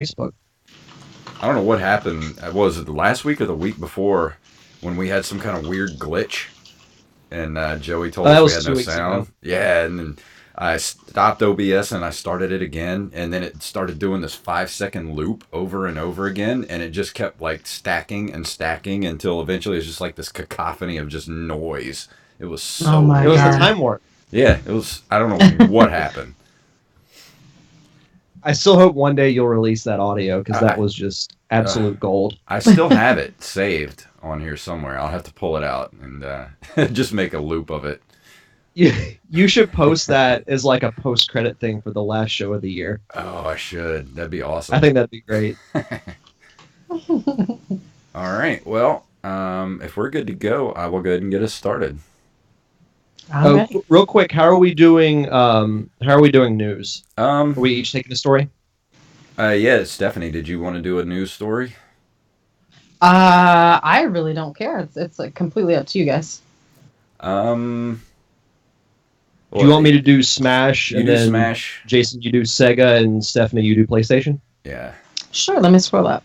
Facebook. I don't know what happened. Was it the last week or the week before when we had some kind of weird glitch and Joey told That us we was had two no weeks ago. sound? Yeah, and then I stopped OBS and I started it again, and then it started doing this 5 second loop over and over again, and it just kept like stacking and stacking until eventually it was just like this cacophony of just noise. It was Oh so my It was the weird. God. time warp. Yeah, it was. I don't know what happened. I still hope one day you'll release that audio because that I, was just uh, absolute gold. I still have it saved on here somewhere. I'll have to pull it out and just make a loop of it. You should post that as like a post-credit thing for the last show of the year. Oh, I should. That'd be awesome. I think that'd be great. All right. Well, if we're good to go, I will go ahead and get us started. Alright. Real quick, how are we doing? How are we doing news? Are Um, we each taking a story? yeah, Stephanie, did you want to do a news story? I really don't care. It's like completely up to you guys. Um, Do you want me to do Smash You and do then Smash. Jason, you do Sega, and Stephanie, you do PlayStation? Yeah. Sure, let me scroll up.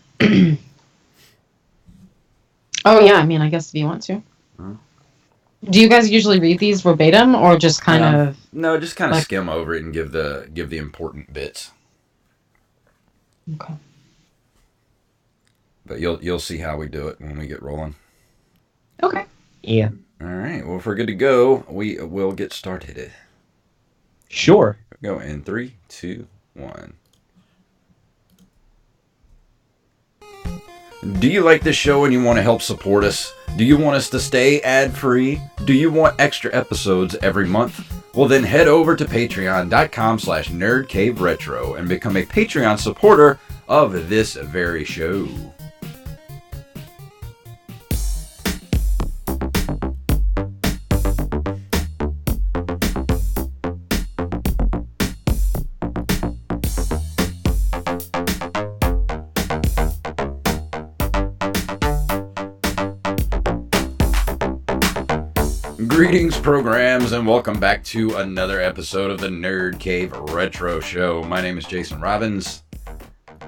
Oh yeah, I mean, I guess if you want to. Hmm. Do you guys usually read these verbatim or just kind of? No, just kind of like- skim over it and give the important bits. Okay. But you'll see how we do it when we get rolling. Okay. Yeah. All right. Well, if we're good to go, we will get started. Sure. Go in 3, 2, 1. Do you like this show and you want to help support us? Do you want us to stay ad-free? Do you want extra episodes every month? Well, then head over to patreon.com/nerdcaveretro and become a Patreon supporter of this very show. Greetings, programs, and welcome back to another episode of the Nerd Cave Retro Show. My name is Jason Robbins.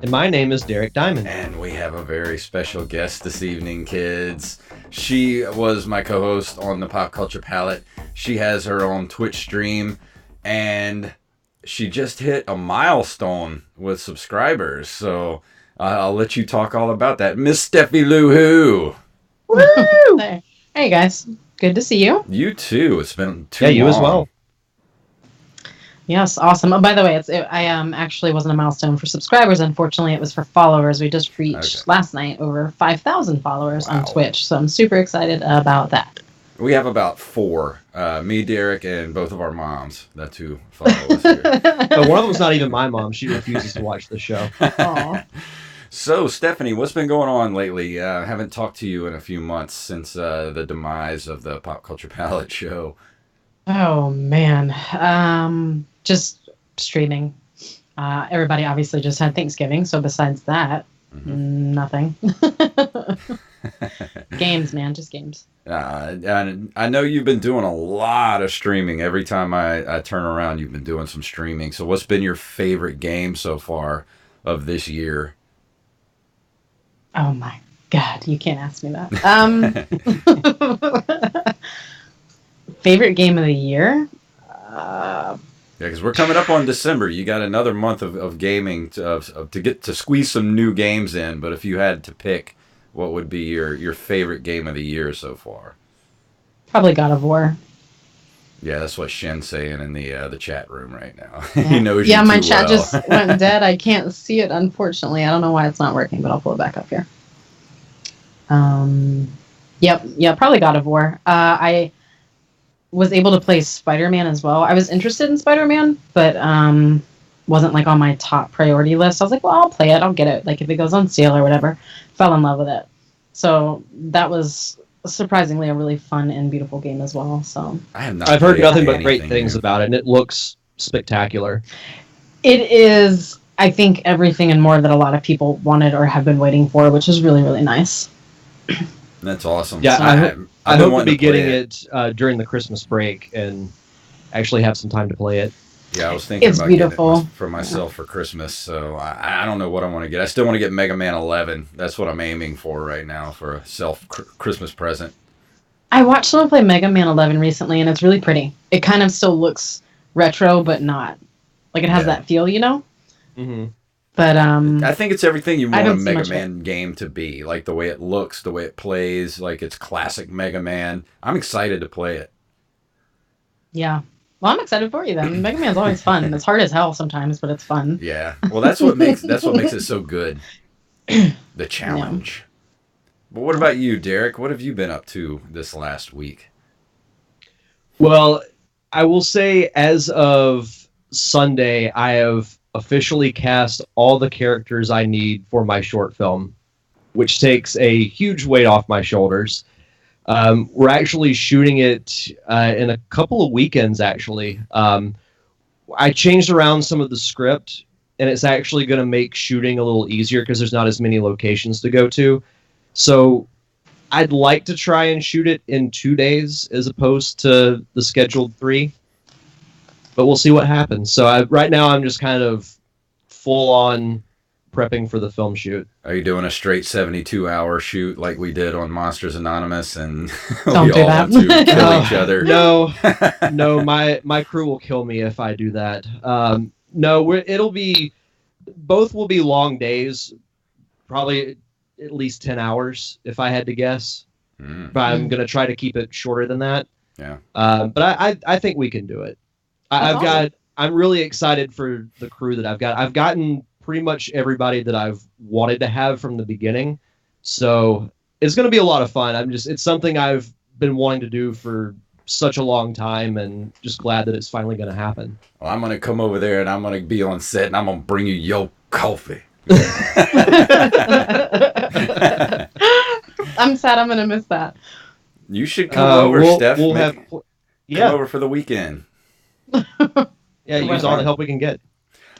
And my name is Derek Diamond. And we have a very special guest this evening, kids. She was my co-host on the Pop Culture Palette. She has her own Twitch stream, and she just hit a milestone with subscribers. So I'll let you talk all about that. Miss Steffi Lou Who. Woo! There. Hey guys, good to see you. You too. It's been too Yeah, you long. as well. Yes, awesome. Oh, by the way, I actually wasn't a milestone for subscribers. Unfortunately, it was for followers. We just reached last night over 5,000 followers on Twitch, so I'm super excited about that. We have about 4. Me, Derek, and both of our moms. That's who follow us here. But one of them's not even my mom. She refuses to watch the show. Aw. So, Stephanie, what's been going on lately? I haven't talked to you in a few months since the demise of the Pop Culture Palette show. Oh man, just streaming. Everybody obviously just had Thanksgiving, so besides that, nothing. Games, man, just games. And I know you've been doing a lot of streaming. Every time I turn around, you've been doing some streaming. So what's been your favorite game so far of this year? Oh my God, you can't ask me that. Favorite game of the year? Yeah, because we're coming up on December. You got another month of gaming to get to squeeze some new games in. But if you had to pick, what would be your favorite game of the year so far? Probably God of War. Yeah, that's what Shen's saying in the chat room right now. Yeah. He knows Yeah, you my too chat well. just went dead. I can't see it, unfortunately. I don't know why it's not working, but I'll pull it back up here. Yep, probably God of War. I was able to play Spider-Man as well. I was interested in Spider-Man, but wasn't like on my top priority list. I was like, well, I'll play it. I'll get it. Like if it goes on sale or whatever. Fell in love with it. So that was surprisingly a really fun and beautiful game as well. So I've heard nothing but great anything things new. about it, and it looks spectacular. it is, I think, everything and more that a lot of people wanted or have been waiting for, which is really, really nice. That's awesome. Yeah, I I've been hope to wanting be play getting it during the Christmas break and actually have some time to play it. Yeah, I was thinking It's about beautiful. getting it for myself for Christmas, so I don't know what I want to get. I still want to get Mega Man 11. That's what I'm aiming for right now for a Christmas present. I watched someone play Mega Man 11 recently, and it's really pretty. It kind of still looks retro, but not. Like, it has Yeah. that feel, you know? Mm-hmm. But, I think it's everything you I want a haven't seen Mega much of it. Man game to be. Like the way it looks, the way it plays, like it's classic Mega Man. I'm excited to play it. Yeah. Well, I'm excited for you then. Mega Man's always fun. It's hard as hell sometimes, but it's fun. Yeah. Well, that's what makes it so good. The challenge. But what about you, Derek? What have you been up to this last week? Well, I will say as of Sunday, I have officially cast all the characters I need for my short film, which takes a huge weight off my shoulders. We're actually shooting it in a couple of weekends, actually. I changed around some of the script, and it's actually going to make shooting a little easier because there's not as many locations to go to. So I'd like to try and shoot it in 2 days as opposed to the scheduled 3, but we'll see what happens. So right now I'm just kind of full on prepping for the film shoot. Are you doing a straight 72-hour shoot like we did on Monsters Anonymous and Don't we do all that. want to kill each other? No, my crew will kill me if I do that. No, both will be long days, probably at least 10 hours if I had to guess. But I'm going to try to keep it shorter than that. Yeah. But I think we can do it. I'm really excited for the crew that I've got. I've gotten pretty much everybody that I've wanted to have from the beginning. So it's going to be a lot of fun. It's something I've been wanting to do for such a long time, and just glad that it's finally going to happen. Well, I'm going to come over there and I'm going to be on set and I'm going to bring you your coffee. I'm sad I'm going to miss that. You should come over, Steph. Come over for the weekend. Yeah, use all the help we can get.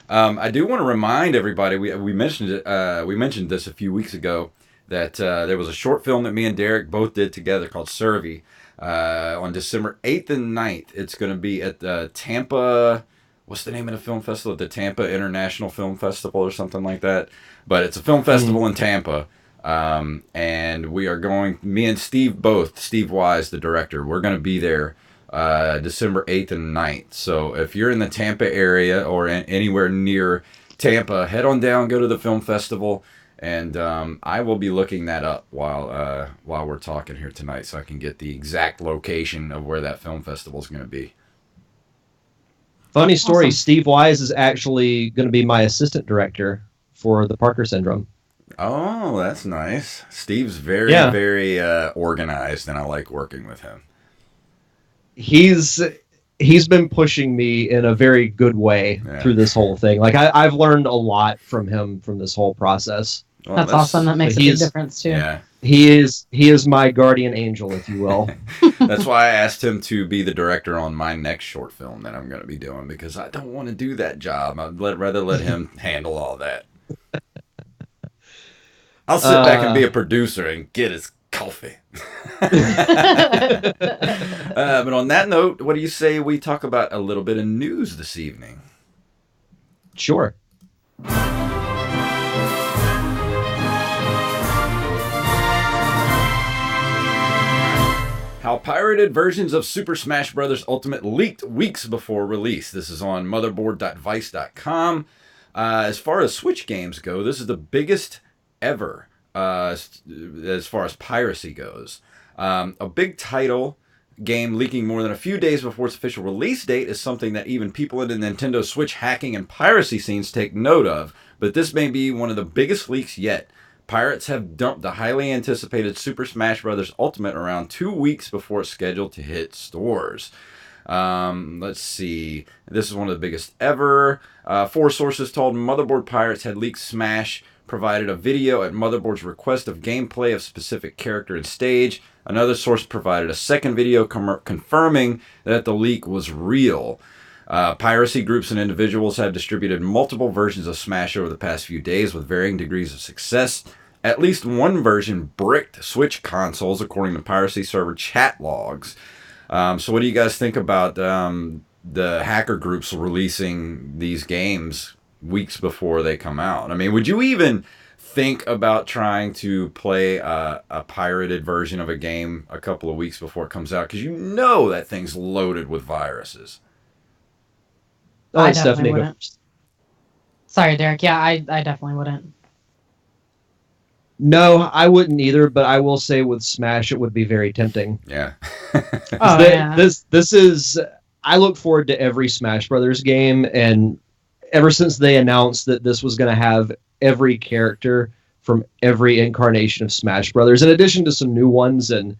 I do want to remind everybody, we mentioned it. We mentioned this a few weeks ago that there was a short film that me and Derek both did together called Survey on December 8th and 9th. It's going to be at the Tampa. What's the name of the film festival? The Tampa International Film Festival or something like that. But it's a film festival in Tampa. And we are going. Me and Steve both. Steve Wise, the director. We're going to be there. December 8th and 9th. So if you're in the Tampa area or anywhere near Tampa, head on down, go to the film festival, and I will be looking that up while we're talking here tonight so I can get the exact location of where that film festival is going to be. Funny story, Awesome. Steve Wise is actually going to be my assistant director for the Parker Syndrome. Oh, that's nice. Steve's very, very organized, and I like working with him. He's been pushing me in a very good way through this whole thing. Like I've learned a lot from him from this whole process. Well, That's awesome. That makes a big difference too. Yeah. He is my guardian angel, if you will. That's why I asked him to be the director on my next short film that I'm going to be doing, because I don't want to do that job. I'd rather let him handle all that. I'll sit back and be a producer and get his coffee. But on that note, what do you say we talk about a little bit of news this evening? Sure. How pirated versions of Super Smash Bros. Ultimate leaked weeks before release. This is on motherboard.vice.com. As far as Switch games go, this is the biggest ever as far as piracy goes. A big title game leaking more than a few days before its official release date is something that even people in the Nintendo Switch hacking and piracy scenes take note of, but this may be one of the biggest leaks yet. Pirates have dumped the highly anticipated Super Smash Bros. Ultimate around 2 weeks before it's scheduled to hit stores. Let's see. This is one of the biggest ever. 4 sources told Motherboard pirates had leaked Smash, provided a video at Motherboard's request of gameplay of specific character and stage. Another source provided a second video confirming that the leak was real. Piracy groups and individuals have distributed multiple versions of Smash over the past few days with varying degrees of success. At least one version bricked Switch consoles, according to piracy server chat logs. So what do you guys think about the hacker groups releasing these games weeks before they come out. I mean, would you even think about trying to play a pirated version of a game a couple of weeks before it comes out? Because you know that thing's loaded with viruses. I Stephanie, definitely go wouldn't. first. Sorry, Derek. Yeah, I definitely wouldn't. No, I wouldn't either, but I will say with Smash, it would be very tempting. Yeah. 'Cause Oh, yeah. this is. I look forward to every Smash Brothers game, and ever since they announced that this was going to have every character from every incarnation of Smash Brothers, in addition to some new ones, and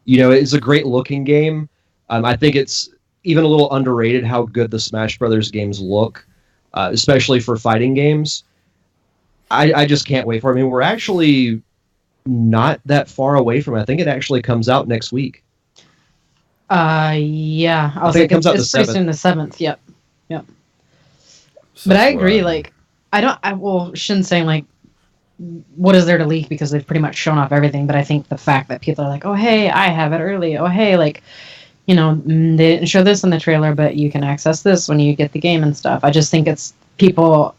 it's a great looking game. I think it's even a little underrated how good the Smash Brothers games look, especially for fighting games. I just can't wait for it. I mean, we're actually not that far away from it. I think it actually comes out next week. Yeah. I was think like, it comes out it's the pretty 7th. soon, the 7th. Yep. So But I that's agree. what Like, shouldn't say like, what is there to leak because they've pretty much shown off everything. But I think the fact that people are like, oh hey, I have it early. Oh hey, like, they didn't show this in the trailer, but you can access this when you get the game and stuff. I just think it's people.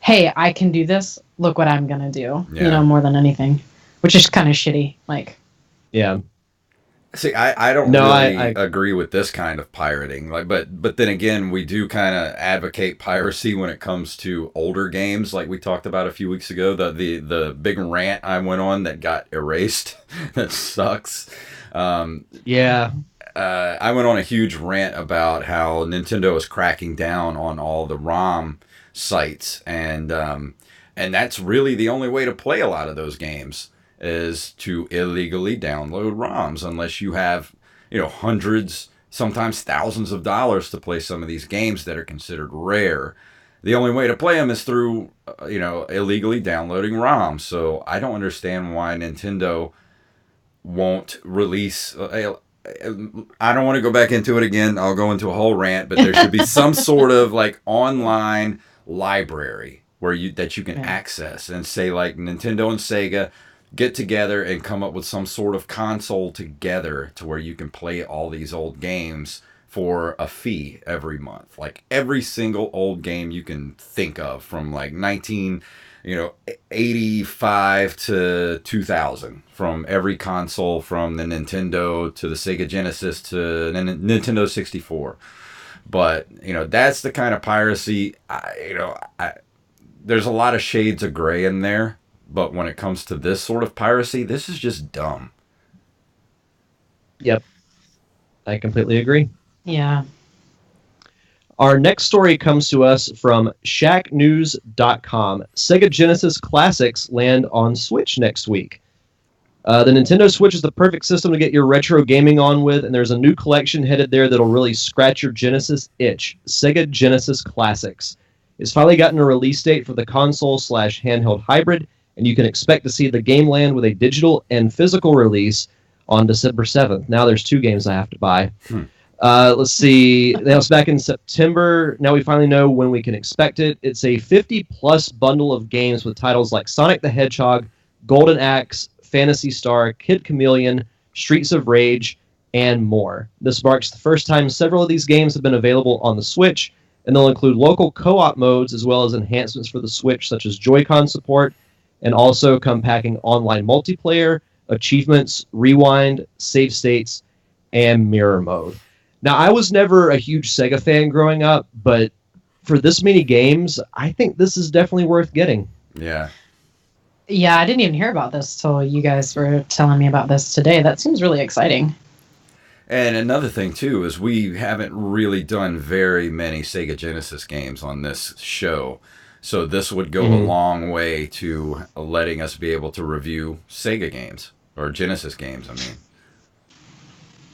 Hey, I can do this. Look what I'm gonna do. Yeah. More than anything, which is kind of shitty. Like, Yeah. See, I don't No, really I agree with this kind of pirating. Like, but then again, we do kind of advocate piracy when it comes to older games, like we talked about a few weeks ago. The big rant I went on that got erased, that sucks. yeah. I went on a huge rant about how Nintendo is cracking down on all the ROM sites, and that's really the only way to play a lot of those games is to illegally download ROMs, unless you have hundreds, sometimes thousands of dollars to play some of these games that are considered rare. The only way to play them is through illegally downloading ROMs. So I don't understand why Nintendo won't release. I don't want to go back into it again. I'll go into a whole rant, but there should be some sort of like online library where that you can access, and say like Nintendo and Sega get together and come up with some sort of console together to where you can play all these old games for a fee every month. Like every single old game you can think of from like 85 to 2000, from every console, from the Nintendo to the Sega Genesis to Nintendo 64. But that's the kind of piracy. There's a lot of shades of gray in there, but when it comes to this sort of piracy, this is just dumb. Yep. I completely agree. yeah. Our next story comes to us from shacknews.com. Sega Genesis Classics land on Switch next week. The Nintendo Switch is the perfect system to get your retro gaming on with, and there's a new collection headed there that'll really scratch your Genesis itch. Sega Genesis Classics. It's finally gotten a release date for the console/handheld hybrid, and you can expect to see the game land with a digital and physical release on December 7th. Now there's 2 games I have to buy. Let's see. That was back in September. Now we finally know when we can expect it. It's a 50-plus bundle of games with titles like Sonic the Hedgehog, Golden Axe, Phantasy Star, Kid Chameleon, Streets of Rage, and more. This marks the first time several of these games have been available on the Switch, and they'll include local co-op modes as well as enhancements for the Switch such as Joy-Con support, and also come packing online multiplayer, achievements, rewind, save states, and mirror mode. Now, I was never a huge Sega fan growing up, but for this many games, I think this is definitely worth getting. Yeah. Yeah, I didn't even hear about this till you guys were telling me about this today. That seems really exciting. And another thing, too, is we haven't really done very many Sega Genesis games on this show. So this would go a long way to letting us be able to review Sega games, or Genesis games, I mean.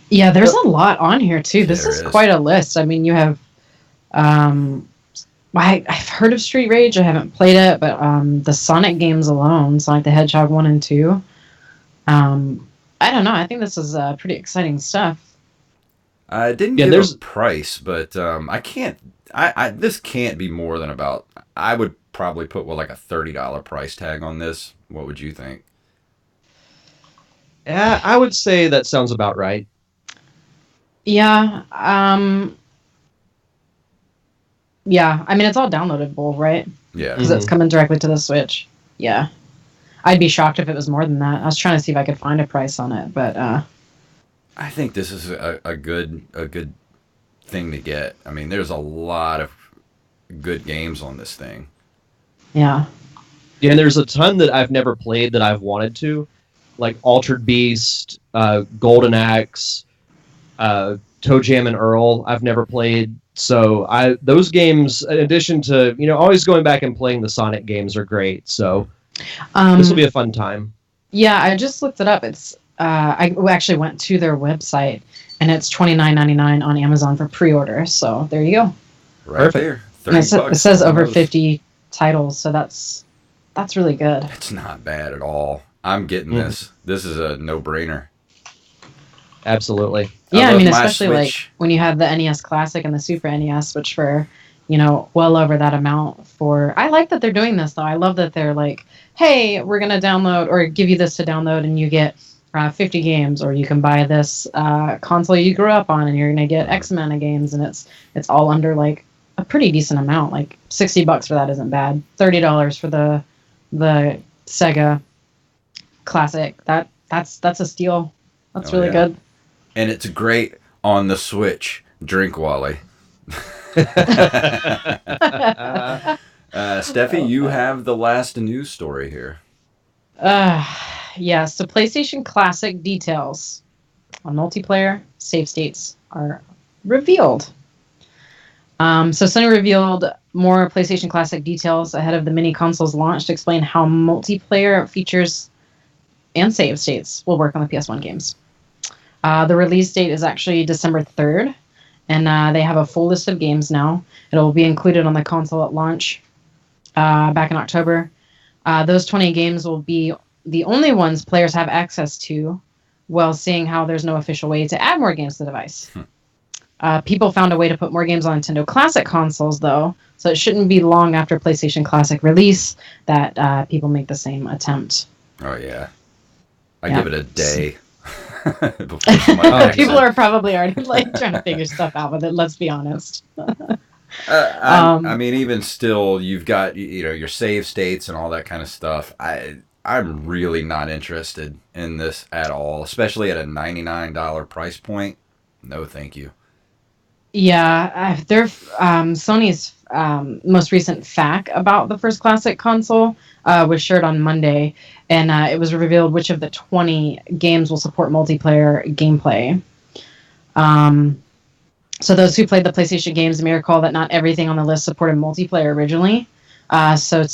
Yeah, there's a lot on here, too. This There is is. quite a list. I mean, you have... I've heard of Street Rage. I haven't played it, but the Sonic games alone, Sonic the Hedgehog 1 and 2, I don't know. I think this is pretty exciting stuff. I didn't give a price, but I can't. This can't be more than about. I would probably put like a $30 price tag on this. What would you think? I would say that sounds about right. Yeah, Yeah, I mean it's all downloadable, right? Yeah. Because it's coming directly to the Switch. Yeah, I'd be shocked if it was more than that. I was trying to see if I could find a price on it, but I think this is a good thing to get. I mean, there's a lot of good games on this thing. yeah. Yeah, and there's a ton that I've never played that I've wanted to, like Altered Beast, Golden Axe, Toe Jam and Earl. I've never played, so those games, in addition to always going back and playing the Sonic games, are great. So this will be a fun time. Yeah, I just looked it up. It's I actually went to their website, and it's $29.99 on Amazon for pre-order. So there you go. Right Perfect. there. And it says over those. 50 titles, so that's really good. It's not bad at all. I'm getting this. This is a no-brainer. Absolutely. Yeah, I mean, my especially like Switch. when you have the NES Classic and the Super NES, which for well over that amount for. I like that they're doing this though. I love that they're like, hey, we're gonna download or give you this to download, and you get 50 games, or you can buy this console you grew up on, and you're gonna get X amount of games, and it's all under like a pretty decent amount. Like $60 for that isn't bad. $30 for the Sega Classic. That's a steal. That's really good. And it's great on the Switch. Drink, Wally. Steffi, you have the last news story here. Yeah, so PlayStation Classic details on multiplayer save states are revealed. So Sony revealed more PlayStation Classic details ahead of the mini console's launch to explain how multiplayer features and save states will work on the PS1 games. The release date is actually December 3rd, and they have a full list of games now. It'll be included on the console at launch back in October. Those 20 games will be the only ones players have access to, while seeing how there's no official way to add more games to the device. People found a way to put more games on Nintendo Classic consoles, though, so it shouldn't be long after PlayStation Classic release that people make the same attempt. Oh, yeah. I give it a day. People are probably already like trying to figure stuff out with it, let's be honest. I mean, even still, you've got your save states and all that kind of stuff. I'm really not interested in this at all, especially at a $99 price point. No, thank you. Yeah, Sony's most recent FAQ about the first Classic console was shared on Monday, and it was revealed which of the 20 games will support multiplayer gameplay. So those who played the PlayStation games may recall that not everything on the list supported multiplayer originally. So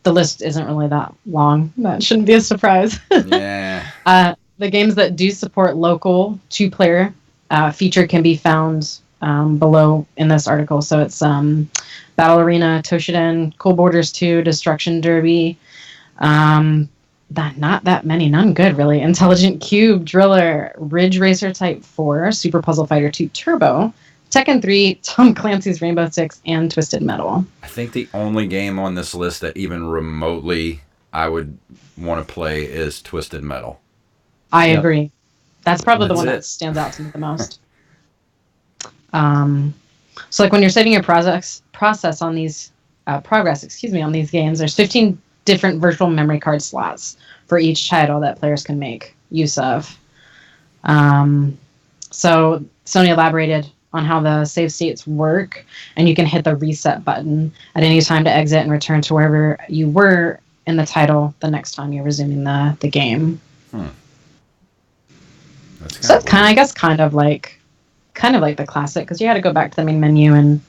the list isn't really that long. That shouldn't be a surprise. Yeah. The games that do support local two-player feature can be found below in this article. So it's Battle Arena, Toshinden, Cool Borders 2, Destruction Derby. Not that many, none good really. Intelligent Cube, Driller, Ridge Racer Type 4, Super Puzzle Fighter 2 Turbo, Tekken 3, Tom Clancy's Rainbow Six, and Twisted Metal. I think the only game on this list that even remotely I would want to play is Twisted Metal. I agree. That's probably the one that stands out to me the most. So like when you're saving your progress on these on these games, there's 15 different virtual memory card slots for each title that players can make use of. So Sony elaborated on how the save states work, and you can hit the reset button at any time to exit and return to wherever you were in the title the next time you're resuming the game. So that's kind of like the Classic, because you had to go back to the main menu and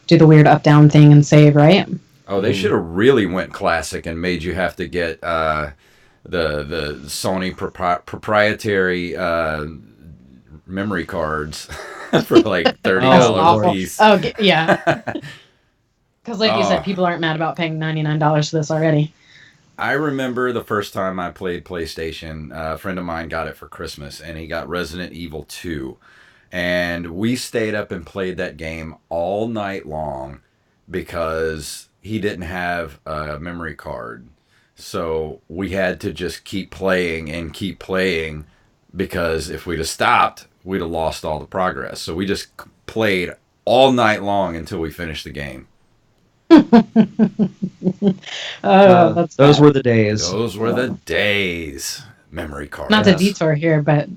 do the weird up-down thing and save, right? Oh, they should have really went Classic and made you have to get the Sony proprietary memory cards for like $30 a piece. Oh, yeah. Because like you said, people aren't mad about paying $99 for this already. I remember the first time I played PlayStation, a friend of mine got it for Christmas, and he got Resident Evil 2. And we stayed up and played that game all night long because he didn't have a memory card. So we had to just keep playing because if we'd have stopped, we'd have lost all the progress. So we just played all night long until we finished the game. That's those bad. were the days. Those were the days. Memory card. Not to detour here, but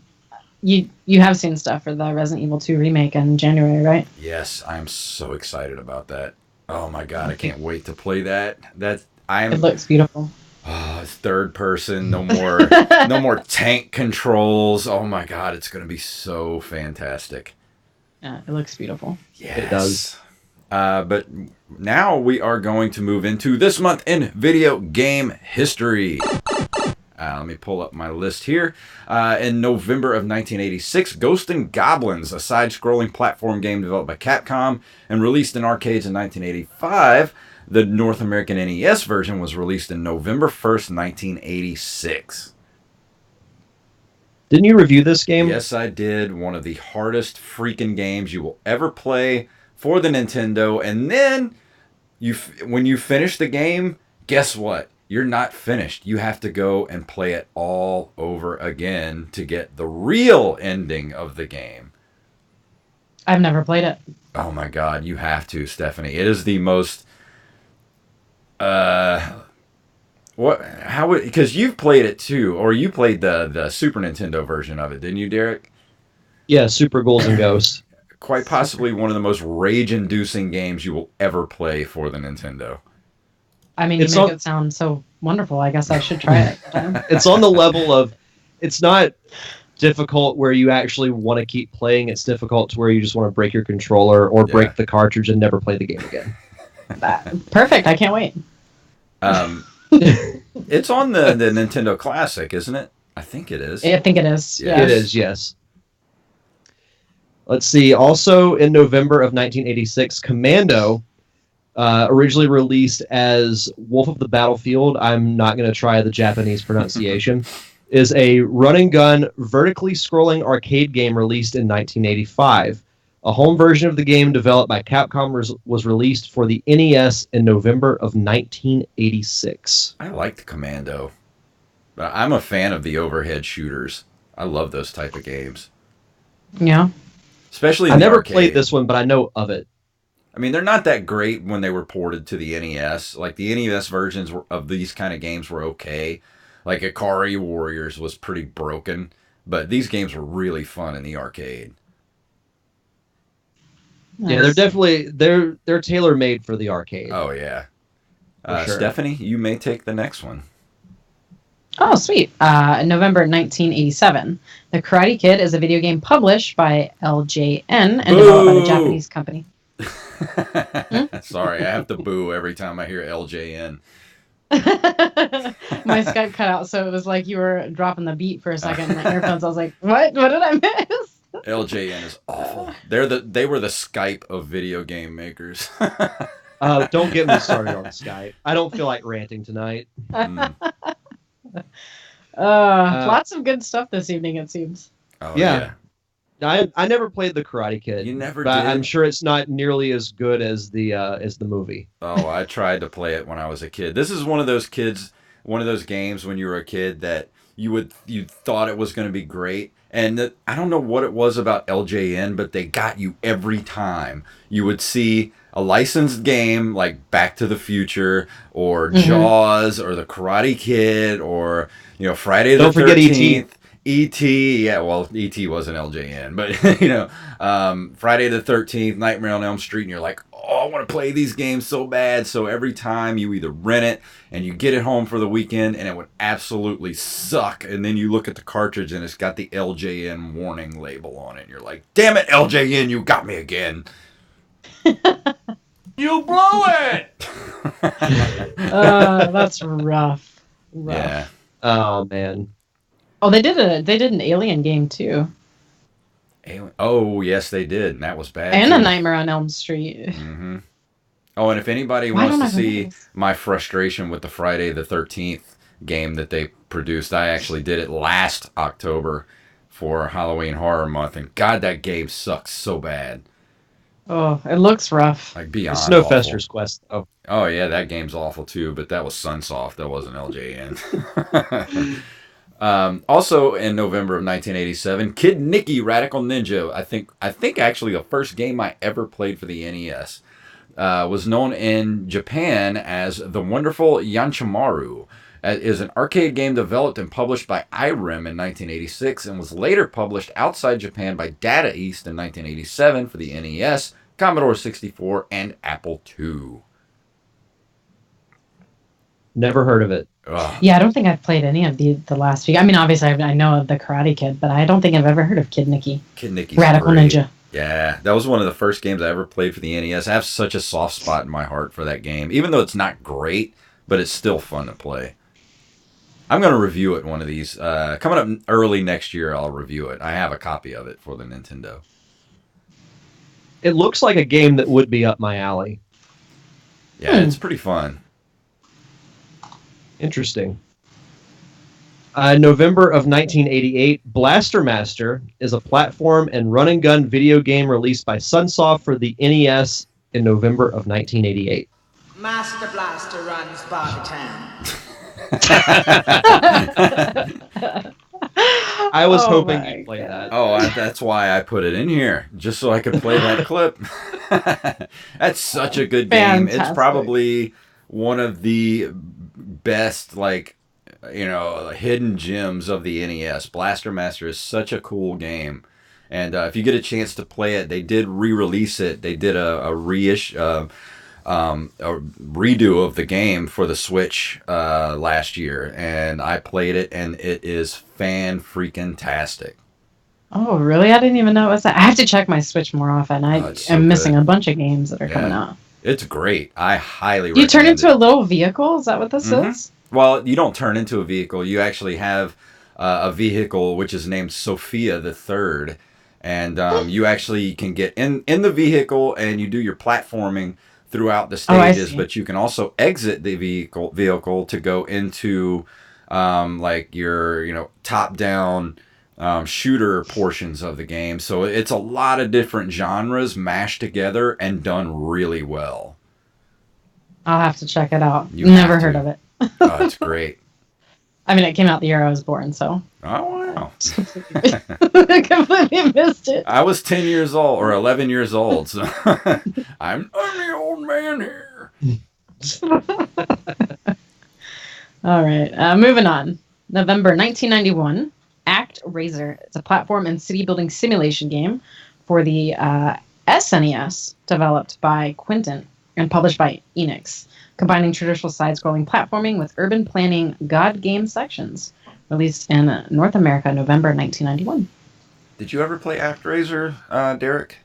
you have seen stuff for the Resident Evil 2 remake in January, right? Yes, I'm so excited about that. Oh my god, I can't wait to play that. I'm It looks beautiful. it's third person, no more tank controls. Oh my god, it's gonna be so fantastic. Yeah, it looks beautiful. Yes. It does. But now we are going to move into this month in video game history. Let me pull up my list here. In November of 1986, Ghosts and Goblins, a side-scrolling platform game developed by Capcom and released in arcades in 1985. The North American NES version was released in November 1st, 1986. Didn't you review this game? Yes, I did. One of the hardest freaking games you will ever play for the Nintendo. And then, when you finish the game, guess what? You're not finished. You have to go and play it all over again to get the real ending of the game. I've never played it. Oh my god, you have to, Stephanie. It is the most... Because you've played it too, or you played the Super Nintendo version of it, didn't you, Derek? Yeah, Super Ghouls and Ghosts. Quite possibly one of the most rage-inducing games you will ever play for the Nintendo. I mean, you make it sound so wonderful. I guess I should try it. It's on the level of, it's not difficult where you actually want to keep playing. It's difficult to where you just want to break your controller or break the cartridge and never play the game again. Perfect. I can't wait. It's on the Nintendo Classic, isn't it? I think it is. I think it is. Yeah. It is, yes. Let's see. Also in November of 1986, Commando, originally released as Wolf of the Battlefield, I'm not going to try the Japanese pronunciation, is a run-and-gun, vertically scrolling arcade game released in 1985. A home version of the game developed by Capcom was released for the NES in November of 1986. I liked Commando. I'm a fan of the overhead shooters. I love those type of games. Yeah. Especially in I the never arcade. played this one, but I know of it. I mean, they're not that great when they were ported to the NES. Like, the NES versions of these kind of games were okay. Like, Ikari Warriors was pretty broken. But these games were really fun in the arcade. Nice. Yeah, they're definitely they're tailor-made for the arcade. Oh, yeah. Sure. Stephanie, you may take the next one. Oh, sweet. In November 1987, The Karate Kid is a video game published by LJN and developed by the Japanese company. Sorry, I have to boo every time I hear LJN. My Skype cut out, so it was like you were dropping the beat for a second in the earphones. I was like, what? What did I miss? LJN is awful. They were the Skype of video game makers. Don't get me started on Skype. I don't feel like ranting tonight. Lots of good stuff this evening, it seems. Oh, yeah. I never played The Karate Kid. You never but did? I'm sure it's not nearly as good as the movie. Oh, I tried to play it when I was a kid. This is one of those games when you were a kid that you thought it was going to be great. And I don't know what it was about LJN, but they got you every time. You would see a licensed game like Back to the Future or Jaws or The Karate Kid or Friday the 13th. Don't forget E.T. E.T. Yeah, well, E.T. wasn't LJN, but Friday the 13th, Nightmare on Elm Street, and you're like, oh, I want to play these games so bad. So every time you either rent it and you get it home for the weekend and it would absolutely suck, and then you look at the cartridge and it's got the LJN warning label on it, and you're like, damn it, LJN, you got me again. You blew it! That's rough. Yeah. Oh man. Oh, they did an Alien game too. Oh yes, they did, and that was bad. And too. A Nightmare on Elm Street. Mm-hmm. Oh, and if anybody wants to see my frustration with the Friday the 13th game that they produced, I actually did it last October for Halloween Horror Month, and God, that game sucks so bad. Oh, it looks rough. Like beyond It's Snowfester's Quest. Oh yeah, that game's awful too, but that was Sunsoft. That wasn't LJN. Also in November of 1987, Kid Nicky Radical Ninja. I think actually the first game I ever played for the NES. was known in Japan as The Wonderful Yanchamaru. It is an arcade game developed and published by Irem in 1986 and was later published outside Japan by Data East in 1987 for the NES, Commodore 64, and Apple II. Never heard of it. Ugh. Yeah, I don't think I've played any of the last few. I mean, obviously, I know of the Karate Kid, but I don't think I've ever heard of Kid Nicky. Kid Nicky's Radical great. Ninja. Yeah, that was one of the first games I ever played for the NES. I have such a soft spot in my heart for that game, even though it's not great, but it's still fun to play. I'm going to review it one of these. Coming up early next year, I'll review it. I have a copy of it for the Nintendo. It looks like a game that would be up my alley. Yeah, it's pretty fun. Interesting. November of 1988, Blaster Master is a platform and run-and-gun video game released by Sunsoft for the NES in November of 1988. Master Blaster runs Barbican. I was hoping you'd play that. Oh, that's why I put it in here, just so I could play that clip. That's such a good game. Fantastic. It's probably one of the best, hidden gems of the NES. Blaster Master is such a cool game. And if you get a chance to play it, they did re-release it. They did a redo of the game for the Switch last year, and I played it, and it is fan-freaking-tastic. Oh, really? I didn't even know it was that. I have to check my Switch more often. I it's so am missing good. a bunch of games that are coming out. It's great. I highly You turn recommend into it. a little vehicle? Is that what this is? Well, you don't turn into a vehicle. You actually have a vehicle which is named Sophia the Third, and you actually can get in the vehicle and you do your platforming throughout the stages, but you can also exit the vehicle to go into your top-down shooter portions of the game. So it's a lot of different genres mashed together and done really well. I'll have to check it out. You Never have to. heard of it. Oh, it's great. I mean, it came out the year I was born, so Oh, wow. I completely missed it. I was 10 years old or 11 years old, so I'm the old man here. All right, moving on. November 1991, Act Razor. It's a platform and city building simulation game for the SNES, developed by Quinten and published by Enix, combining traditional side-scrolling platforming with urban planning god game sections. Released in North America, November 1991. Did you ever play ActRaiser, Derek?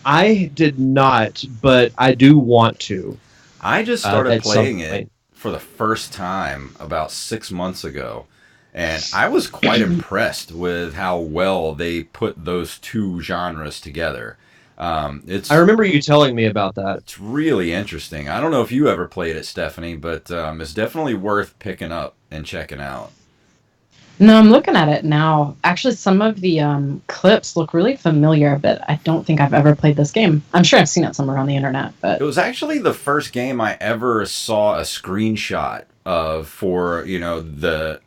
I did not, but I do want to. I just started at some playing it point. for the first time about 6 months ago, and I was quite impressed with how well they put those two genres together. I remember you telling me about that. It's really interesting. I don't know if you ever played it, Stephanie, but it's definitely worth picking up and checking out. No, I'm looking at it now. Actually, some of the clips look really familiar, but I don't think I've ever played this game. I'm sure I've seen it somewhere on the internet, but It was actually the first game I ever saw a screenshot of for, the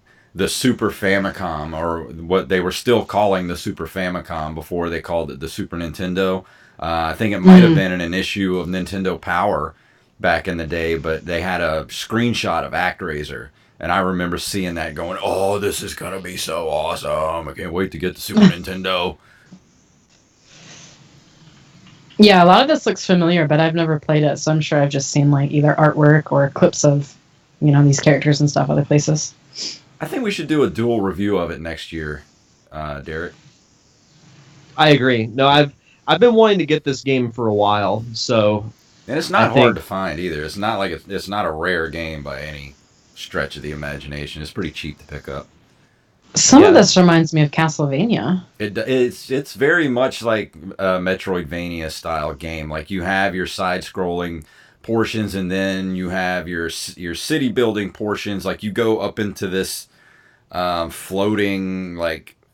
Super Famicom, or what they were still calling the Super Famicom before they called it the Super Nintendo. I think it might have been in an issue of Nintendo Power back in the day, but they had a screenshot of ActRaiser, and I remember seeing that going, oh, this is going to be so awesome. I can't wait to get the Super Nintendo. yeah, a lot of this looks familiar, but I've never played it, so I'm sure I've just seen either artwork or clips of, these characters and stuff other places. I think we should do a dual review of it next year, Derek. I agree. No, I've been wanting to get this game for a while, so And it's not I think- hard to find either. It's not like it's not a rare game by any stretch of the imagination. It's pretty cheap to pick up. Some Yeah. of this reminds me of Castlevania. It's very much like a Metroidvania style game. Like you have your side scrolling portions, and then you have your city building portions. Like you go up into this floating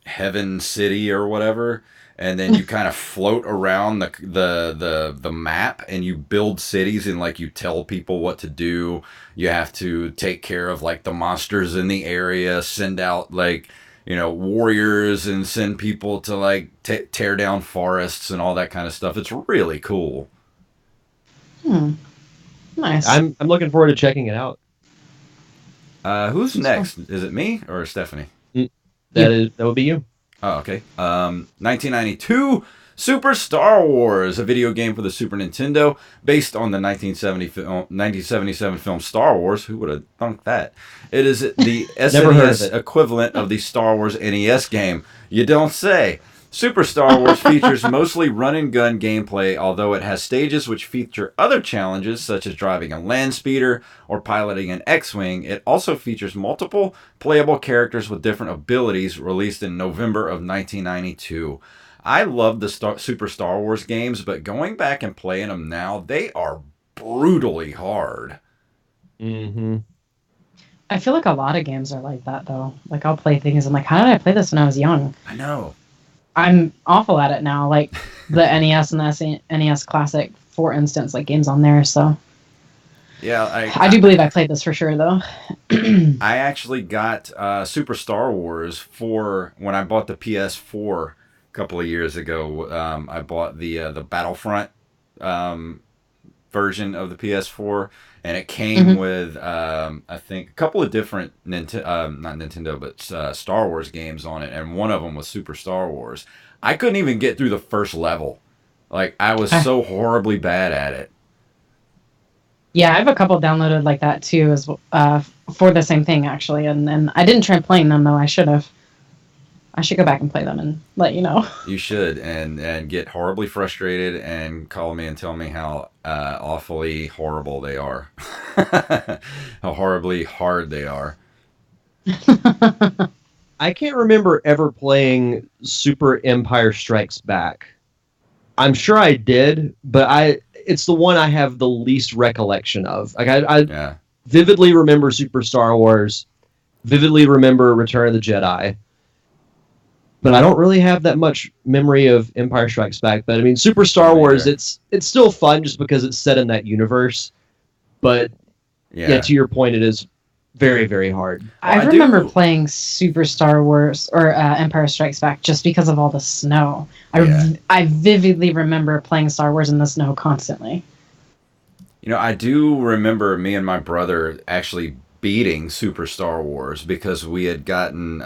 heaven city or whatever, and then you kind of float around the map, and you build cities, and you tell people what to do. You have to take care of the monsters in the area, send out warriors, and send people to tear down forests and all that kind of stuff. It's really cool. Nice. I'm looking forward to checking it out. Who's next? Is it me or Stephanie? That would be you. Oh, okay. 1992, Super Star Wars, a video game for the Super Nintendo based on the 1977 film Star Wars. Who would have thunk that? It is the Never heard of SNES it. equivalent of the Star Wars NES game. You don't say. Super Star Wars features mostly run-and-gun gameplay, although it has stages which feature other challenges, such as driving a land speeder or piloting an X-Wing. It also features multiple playable characters with different abilities, released in November of 1992. I love the Super Star Wars games, but going back and playing them now, they are brutally hard. Mm-hmm. I feel like a lot of games are like that, though. Like, I'll play things, I'm like, how did I play this when I was young? I know. I'm awful at it now, like the NES and the NES Classic, for instance, like games on there, so... Yeah, I do believe I played this for sure, though. I actually got Super Star Wars for when I bought the PS4 a couple of years ago. I bought the Battlefront version of the PS4, and it came with I think a couple of different not Nintendo, but Star Wars games on it, and one of them was Super Star Wars. I couldn't even get through the first level. Like, I was so horribly bad at it. Yeah, I have a couple downloaded like that too, as for the same thing actually, and I didn't try playing them though. I should have. I should go back and play them and let you know. You should, and get horribly frustrated and call me and tell me how awfully horrible they are, how horribly hard they are. I can't remember ever playing Super Empire Strikes Back. I'm sure I did, but it's the one I have the least recollection of. Like I vividly remember Super Star Wars, vividly remember Return of the Jedi, but I don't really have that much memory of Empire Strikes Back. But I mean, Super Star Wars, it's still fun just because it's set in that universe. But yeah, to your point, it is very, very hard. I remember playing Super Star Wars or Empire Strikes Back just because of all the snow. I vividly remember playing Star Wars in the snow constantly. You know, I do remember me and my brother actually beating Super Star Wars because we had gotten...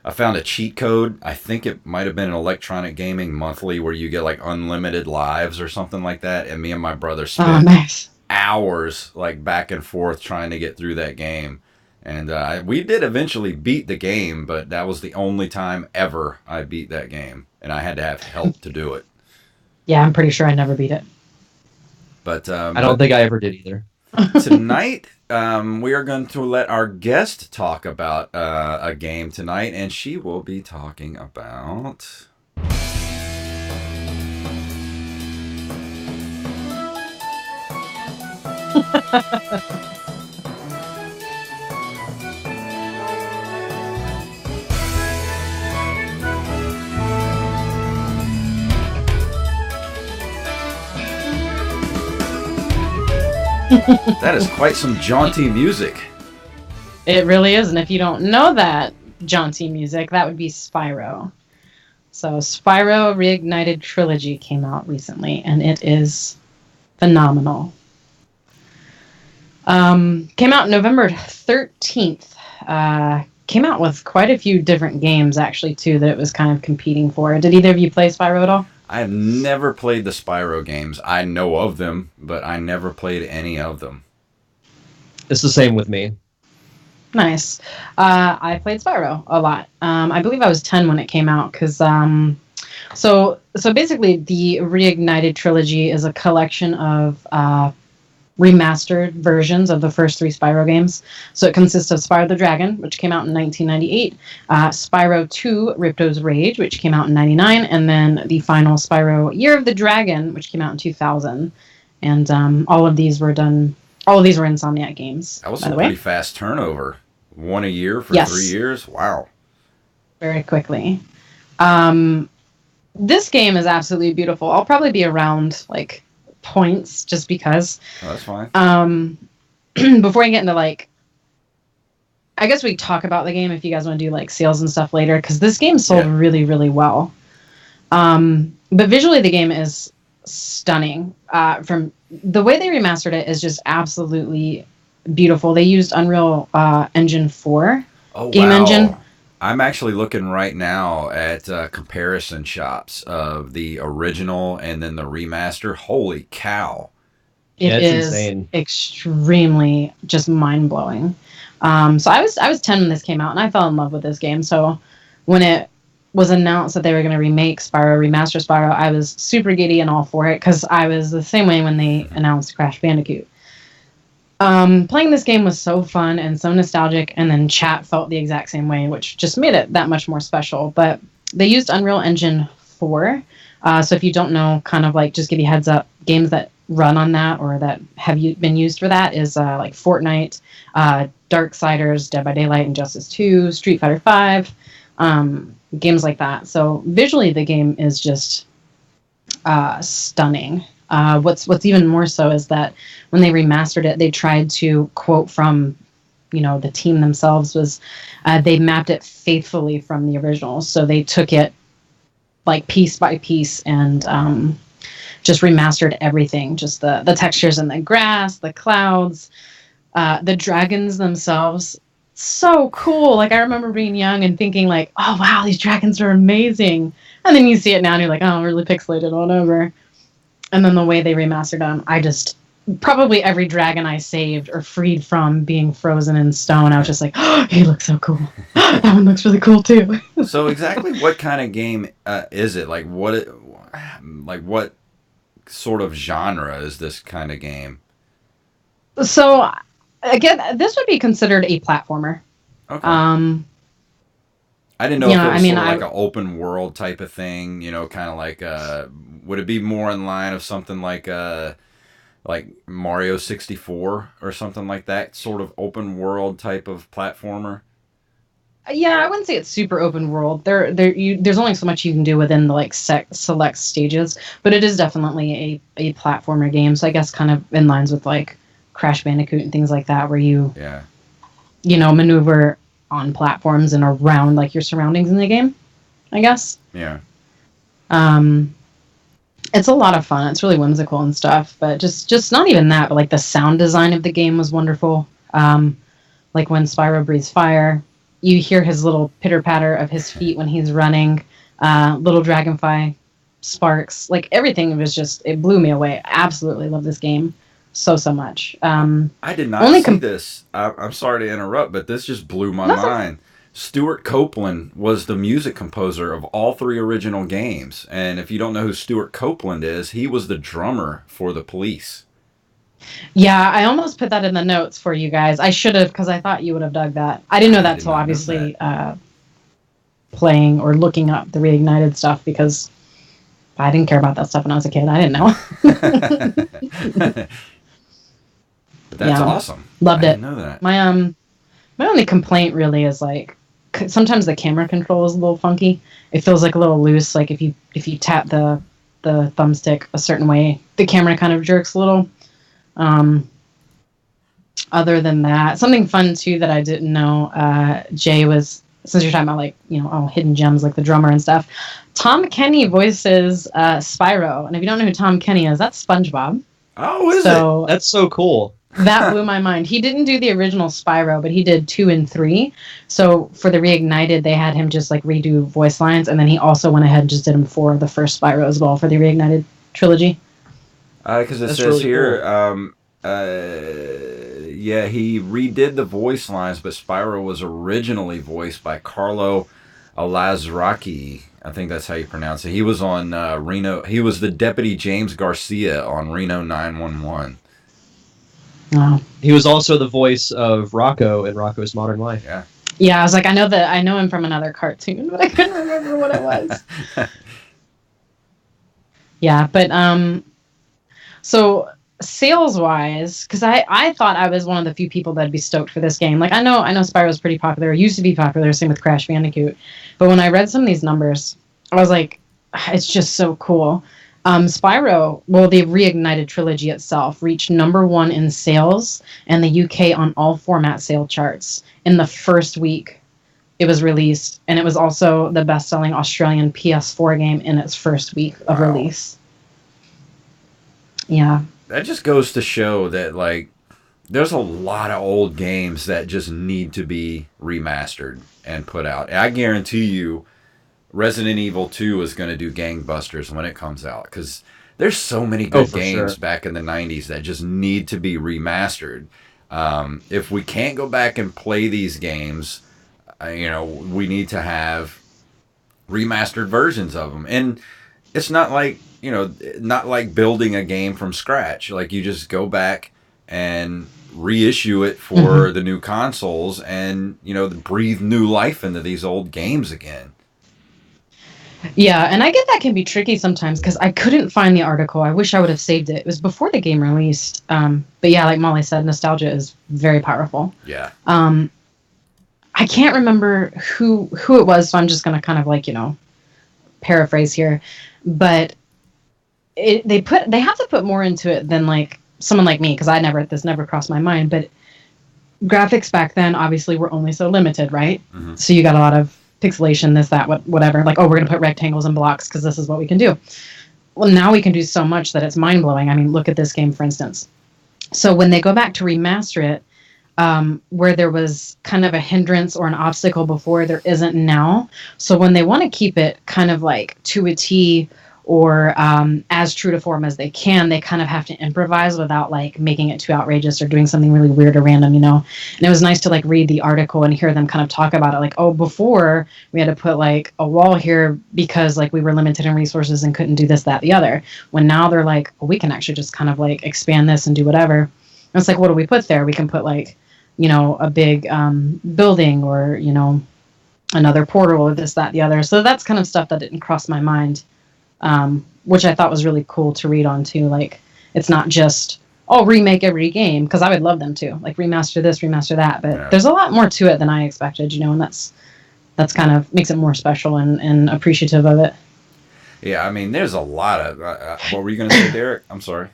I found a cheat code. I think it might have been an Electronic Gaming Monthly where you get like unlimited lives or something like that. And me and my brother spent hours like back and forth trying to get through that game. And we did eventually beat the game, but that was the only time ever I beat that game. And I had to have help to do it. Yeah, I'm pretty sure I never beat it. But I don't think I ever did either. Tonight, we are going to let our guest talk about a game tonight, and she will be talking about... That is quite some jaunty music. It really is, and if you don't know that jaunty music, that would be Spyro. So Spyro Reignited Trilogy came out recently, and it is phenomenal. Came out November 13th. Came out with quite a few different games, actually, too, that it was kind of competing for. Did either of you play Spyro at all? I have never played the Spyro games. I know of them, but I never played any of them. It's the same with me. Nice. I played Spyro a lot. I believe I was 10 when it came out, because so basically the Reignited Trilogy is a collection of remastered versions of the first three Spyro games. So it consists of Spyro the Dragon, which came out in 1998, Spyro 2, Ripto's Rage, which came out in 99, and then the final Spyro Year of the Dragon, which came out in 2000. And all of these were Insomniac games. That was a pretty fast turnover. One a year for 3 years? Wow. Very quickly. This game is absolutely beautiful. I'll probably be around, like, points just because. Oh, that's fine. Before I get into, like, I guess we talk about the game if you guys want to do, like, sales and stuff later, because this game sold really, really well. But visually the game is stunning. From the way they remastered it is just absolutely beautiful. They used Unreal Engine 4 game engine. I'm actually looking right now at comparison shots of the original and then the remaster. Holy cow. It is insane. Extremely just mind-blowing. So I was 10 when this came out, and I fell in love with this game. So when it was announced that they were going to remake Spyro, remaster Spyro, I was super giddy and all for it, because I was the same way when they announced Crash Bandicoot. Playing this game was so fun and so nostalgic, and then chat felt the exact same way, which just made it that much more special. But they used Unreal Engine 4. So if you don't know, kind of like just give you heads up, games that run on that or that have been used for that is like Fortnite, Darksiders, Dead by Daylight, Injustice 2, Street Fighter 5, games like that. So visually the game is just stunning. What's even more so is that when they remastered it, they tried to quote from, the team themselves was they mapped it faithfully from the original. So they took it like piece by piece and just remastered everything. Just the textures in the grass, the clouds, the dragons themselves. So cool. Like I remember being young and thinking like, oh wow, these dragons are amazing. And then you see it now and you're like, oh, really pixelated all over. And then the way they remastered them, probably every dragon I saved or freed from being frozen in stone, I was just like, oh, he looks so cool. That one looks really cool too. So exactly what kind of game is it? Like what sort of genre is this kind of game? So again, this would be considered a platformer. Okay. I didn't know if it was sort of like an open world type of thing, kind of like would it be more in line of something like Mario 64 or something like that, sort of open world type of platformer? Yeah, I wouldn't say it's super open world. There's only so much you can do within the select stages, but it is definitely a platformer game. So I guess kind of in lines with like Crash Bandicoot and things like that, where you maneuver on platforms and around like your surroundings in the game, I guess. Yeah. It's a lot of fun. It's really whimsical and stuff, but just not even that, but like the sound design of the game was wonderful. Like when Spyro breathes fire, you hear his little pitter patter of his feet when he's running. Little dragonfly sparks, like everything was just, it blew me away. I absolutely love this game so much. I did not see this. I'm sorry to interrupt, but this just blew my mind. Stuart Copeland was the music composer of all 3 original games. And if you don't know who Stuart Copeland is, he was the drummer for The Police. Yeah, I almost put that in the notes for you guys. I should have, because I thought you would have dug that. I didn't know that until obviously playing or looking up the Reignited stuff, because I didn't care about that stuff when I was a kid. I didn't know. That's awesome. Loved it. I didn't know that. My only complaint really is like sometimes the camera control is a little funky. It feels like a little loose. Like if you tap the thumbstick a certain way, the camera kind of jerks a little. Other than that, something fun too that I didn't know, Jay, was, since you're talking about like, hidden gems like the drummer and stuff, Tom Kenny voices Spyro. And if you don't know who Tom Kenny is, that's SpongeBob. Oh, is it? That's so cool. That blew my mind. He didn't do the original Spyro, but he did 2 and 3. So for the Reignited, they had him just like redo voice lines, and then he also went ahead and just did them for the first Spyro as well for the Reignited trilogy. Because it says really here, cool. He redid the voice lines, but Spyro was originally voiced by Carlo Alazraki. I think that's how you pronounce it. He was on Reno. He was the Deputy James Garcia on Reno 911. Oh. He was also the voice of Rocco in Rocco's Modern Life. Yeah. Yeah, I was like, I know him from another cartoon, but I couldn't remember what it was. Yeah, but so sales-wise, because I thought I was one of the few people that'd be stoked for this game. Like I know Spyro's pretty popular, used to be popular, same with Crash Bandicoot. But when I read some of these numbers, I was like, it's just so cool. Spyro, the Reignited Trilogy itself, reached #1 in sales in the UK on all format sale charts in the first week it was released, and it was also the best-selling Australian PS4 game in its first week of release. Yeah. That just goes to show that, like, there's a lot of old games that just need to be remastered and put out. And I guarantee you, Resident Evil 2 is going to do gangbusters when it comes out, because there's so many good games back in the 90s that just need to be remastered. If we can't go back and play these games, we need to have remastered versions of them. And it's not like, not like building a game from scratch. Like, you just go back and reissue it for the new consoles and, breathe new life into these old games again. Yeah, and I get that can be tricky sometimes because I couldn't find the article. I wish I would have saved it. It was before the game released. But yeah, like Molly said, nostalgia is very powerful. Yeah. I can't remember who it was, so I'm just going to kind of paraphrase here. But they have to put more into it than like someone like me, because this never crossed my mind. But graphics back then obviously were only so limited, right? Mm-hmm. So you got a lot of pixelation, this, that, whatever. Like, oh, we're going to put rectangles and blocks because this is what we can do. Well, now we can do so much that it's mind-blowing. I mean, look at this game, for instance. So when they go back to remaster it, where there was kind of a hindrance or an obstacle before, there isn't now. So when they want to keep it kind of like to a T or as true to form as they can, they kind of have to improvise without like making it too outrageous or doing something really weird or random, And it was nice to like read the article and hear them kind of talk about it. Like, oh, before we had to put like a wall here because like we were limited in resources and couldn't do this, that, the other. When now they're like, well, we can actually just kind of like expand this and do whatever. And it's like, what do we put there? We can put like, a big building or, another portal or this, that, the other. So that's kind of stuff that didn't cross my mind. Which I thought was really cool to read on too. Like, it's not just, remake every game, because I would love them to, like, remaster this, remaster that, but there's a lot more to it than I expected, and that's kind of makes it more special and appreciative of it. Yeah, I mean, there's a lot of, what were you going to say, Derek? I'm sorry.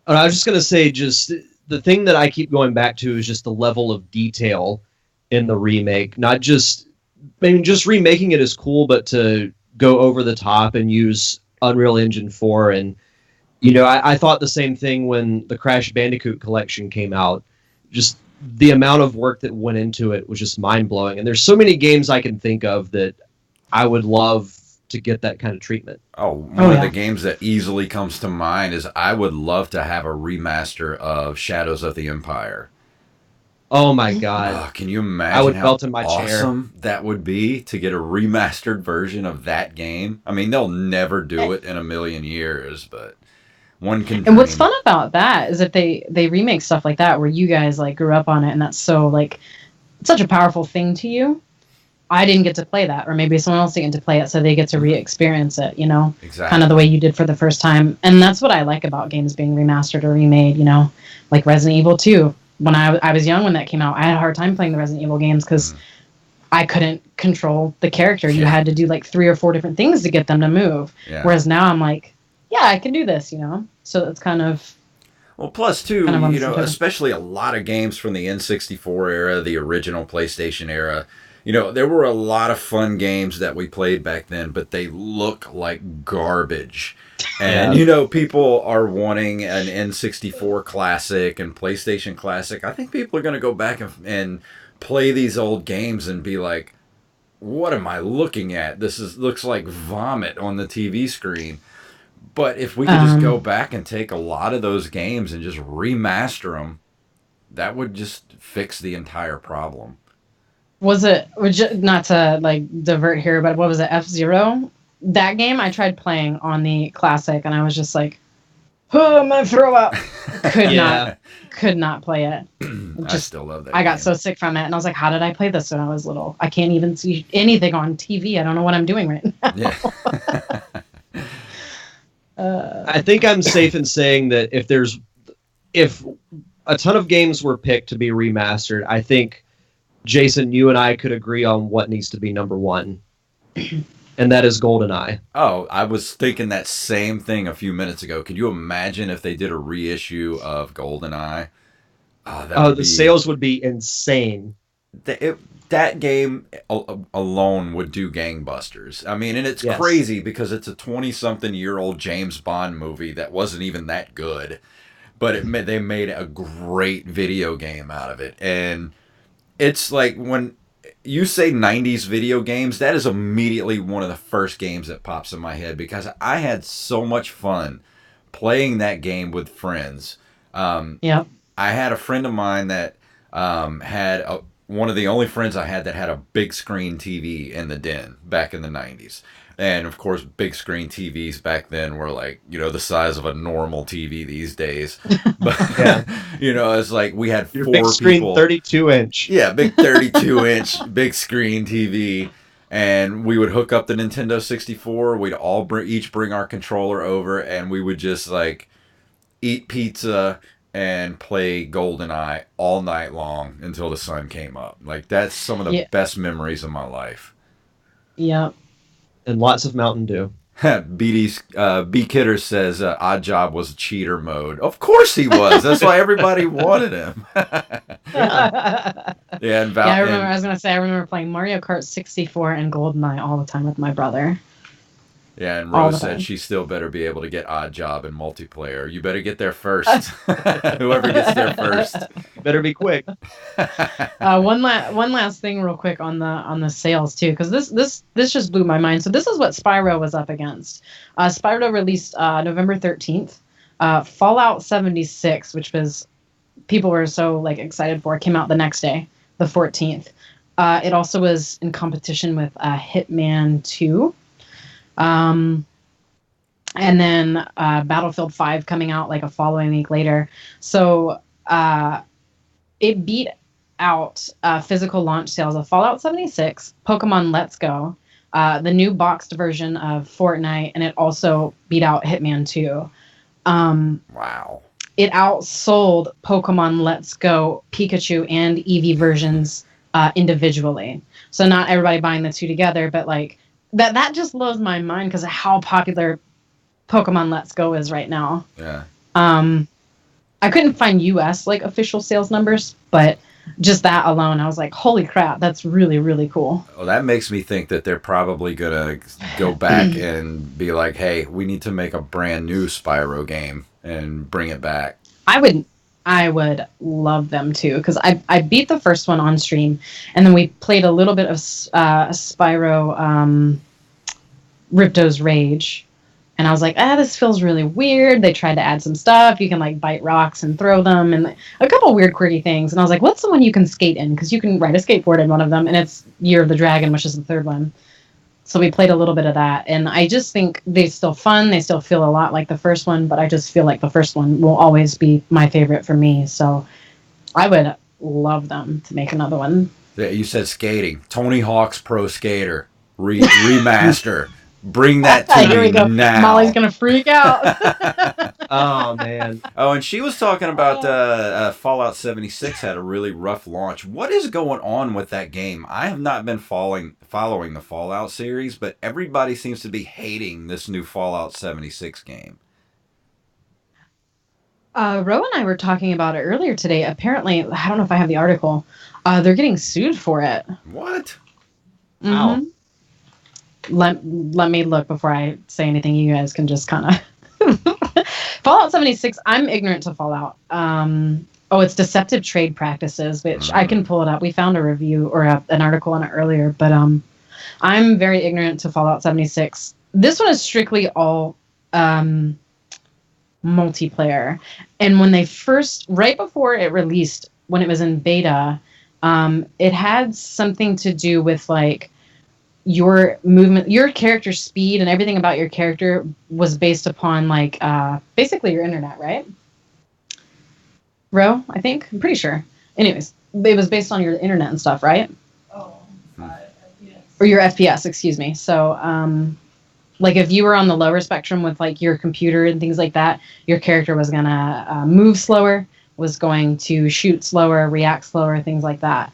Oh, I was just going to say, just the thing that I keep going back to is just the level of detail in the remake. Not just, just remaking it is cool, but to go over the top and use Unreal Engine 4. And, I thought the same thing when the Crash Bandicoot collection came out. Just the amount of work that went into it was just mind-blowing. And there's so many games I can think of that I would love to get that kind of treatment. One of the games that easily comes to mind is I would love to have a remaster of Shadows of the Empire. Oh my God! Can you imagine I would how melt in my awesome that would be to get a remastered version of that game? I mean, they'll never do it in a million years, but one can dream. And what's fun about that is if they remake stuff like that where you guys like grew up on it and that's so like it's such a powerful thing to you. I didn't get to play that, or maybe someone else didn't get to play it, so they get to re-experience it, Exactly. Kind of the way you did for the first time. And that's what I like about games being remastered or remade, like Resident Evil 2. When I was young when that came out, I had a hard time playing the Resident Evil games because I couldn't control the character. You had to do like 3 or 4 different things to get them to move. Yeah. Whereas now I'm like, yeah, I can do this, So it's kind of... Well, plus too, kind of especially a lot of games from the N64 era, the original PlayStation era, there were a lot of fun games that we played back then, but they look like garbage. And, people are wanting an N64 classic and PlayStation classic. I think people are going to go back and play these old games and be like, what am I looking at? Looks like vomit on the TV screen. But if we could just go back and take a lot of those games and just remaster them, that would just fix the entire problem. Was it, not to like divert here, but what was it, F-Zero? That game I tried playing on the classic and I was just like, oh, I'm gonna throw up. Could not play it. I still love that I got so sick from it and I was like, how did I play this when I was little? I can't even see anything on TV. I don't know what I'm doing right now. Yeah. I think I'm safe in saying that if a ton of games were picked to be remastered, I think, Jason, you and I could agree on what needs to be number 1. And that is GoldenEye. Oh, I was thinking that same thing a few minutes ago. Could you imagine if they did a reissue of GoldenEye? The sales would be insane. that game alone would do gangbusters. I mean, and it's crazy because it's a 20-something-year-old James Bond movie that wasn't even that good, but they made a great video game out of it. And it's like when you say 90s video games, that is immediately one of the first games that pops in my head because I had so much fun playing that game with friends. Yeah. I had a friend of mine that had one of the only friends I had that had a big screen TV in the den back in the 90s. And of course, big screen TVs back then were like, the size of a normal TV these days. But, it's like we had Your 4 big screen, people. 32-inch. Yeah, big 32-inch big screen TV. And we would hook up the Nintendo 64. We'd all each bring our controller over, and we would just like eat pizza and play GoldenEye all night long until the sun came up. Like, that's some of the best memories of my life. Yep. And lots of Mountain Dew. B Kidder says Odd Job was cheater mode. Of course he was. That's why everybody wanted him. I remember playing Mario Kart 64 and GoldenEye all the time with my brother. Yeah, and Rose said she still better be able to get Odd Job in multiplayer. You better get there first. Whoever gets there first. Better be quick. One last thing real quick on the sales too, because this just blew my mind. So this is what Spyro was up against. Spyro released November 13th. Fallout 76, which was people were so like excited for, came out the next day, the 14th. It also was in competition with Hitman 2. And then Battlefield 5 coming out like a following week later. So it beat out physical launch sales of Fallout 76, Pokemon Let's Go, the new boxed version of Fortnite, and it also beat out Hitman 2. Wow. It outsold Pokemon Let's Go, Pikachu, and Eevee versions individually. So not everybody buying the two together, but like that just blows my mind because of how popular Pokemon Let's Go is right now. Yeah. I couldn't find US like official sales numbers, but just that alone, I was like, holy crap, that's really, really cool. Well, that makes me think that they're probably going to go back and be like, hey, we need to make a brand new Spyro game and bring it back. I would love them to, because I beat the first one on stream, and then we played a little bit of Spyro Ripto's Rage, and I was like, this feels really weird. They tried to add some stuff. You can like bite rocks and throw them, and a couple weird quirky things. And I was like, what's the one you can skate in? Because you can ride a skateboard in one of them, and it's Year of the Dragon, which is the third one. So we played a little bit of that, and I just think they're still fun. They still feel a lot like the first one, but I just feel like the first one will always be my favorite for me. So I would love them to make another one. Yeah, you said skating. Tony Hawk's Pro Skater remaster. Bring that to Here we go. now. Molly's gonna freak out. Oh man. Oh, and she was talking about Fallout 76 had a really rough launch. What is going on with that game? I have not been following the Fallout series, but everybody seems to be hating this new Fallout 76 game. Ro and I were talking about it earlier today. Apparently, I don't know if I have the article. They're getting sued for it. What? Wow. Mm-hmm. Let me look before I say anything. You guys can just kind of... Fallout 76, I'm ignorant to Fallout. It's deceptive trade practices, which I can pull it up. We found a review or an article on it earlier, but I'm very ignorant to Fallout 76. This one is strictly all multiplayer. And when they first, right before it released, when it was in beta, it had something to do with like your movement, your character speed, and everything about your character was based upon like basically your internet, right? Ro, I think. I'm pretty sure. Anyways, it was based on your internet and stuff, right? FPS. Or your FPS, excuse me. So, like if you were on the lower spectrum with like your computer and things like that, your character was gonna move slower, was going to shoot slower, react slower, things like that.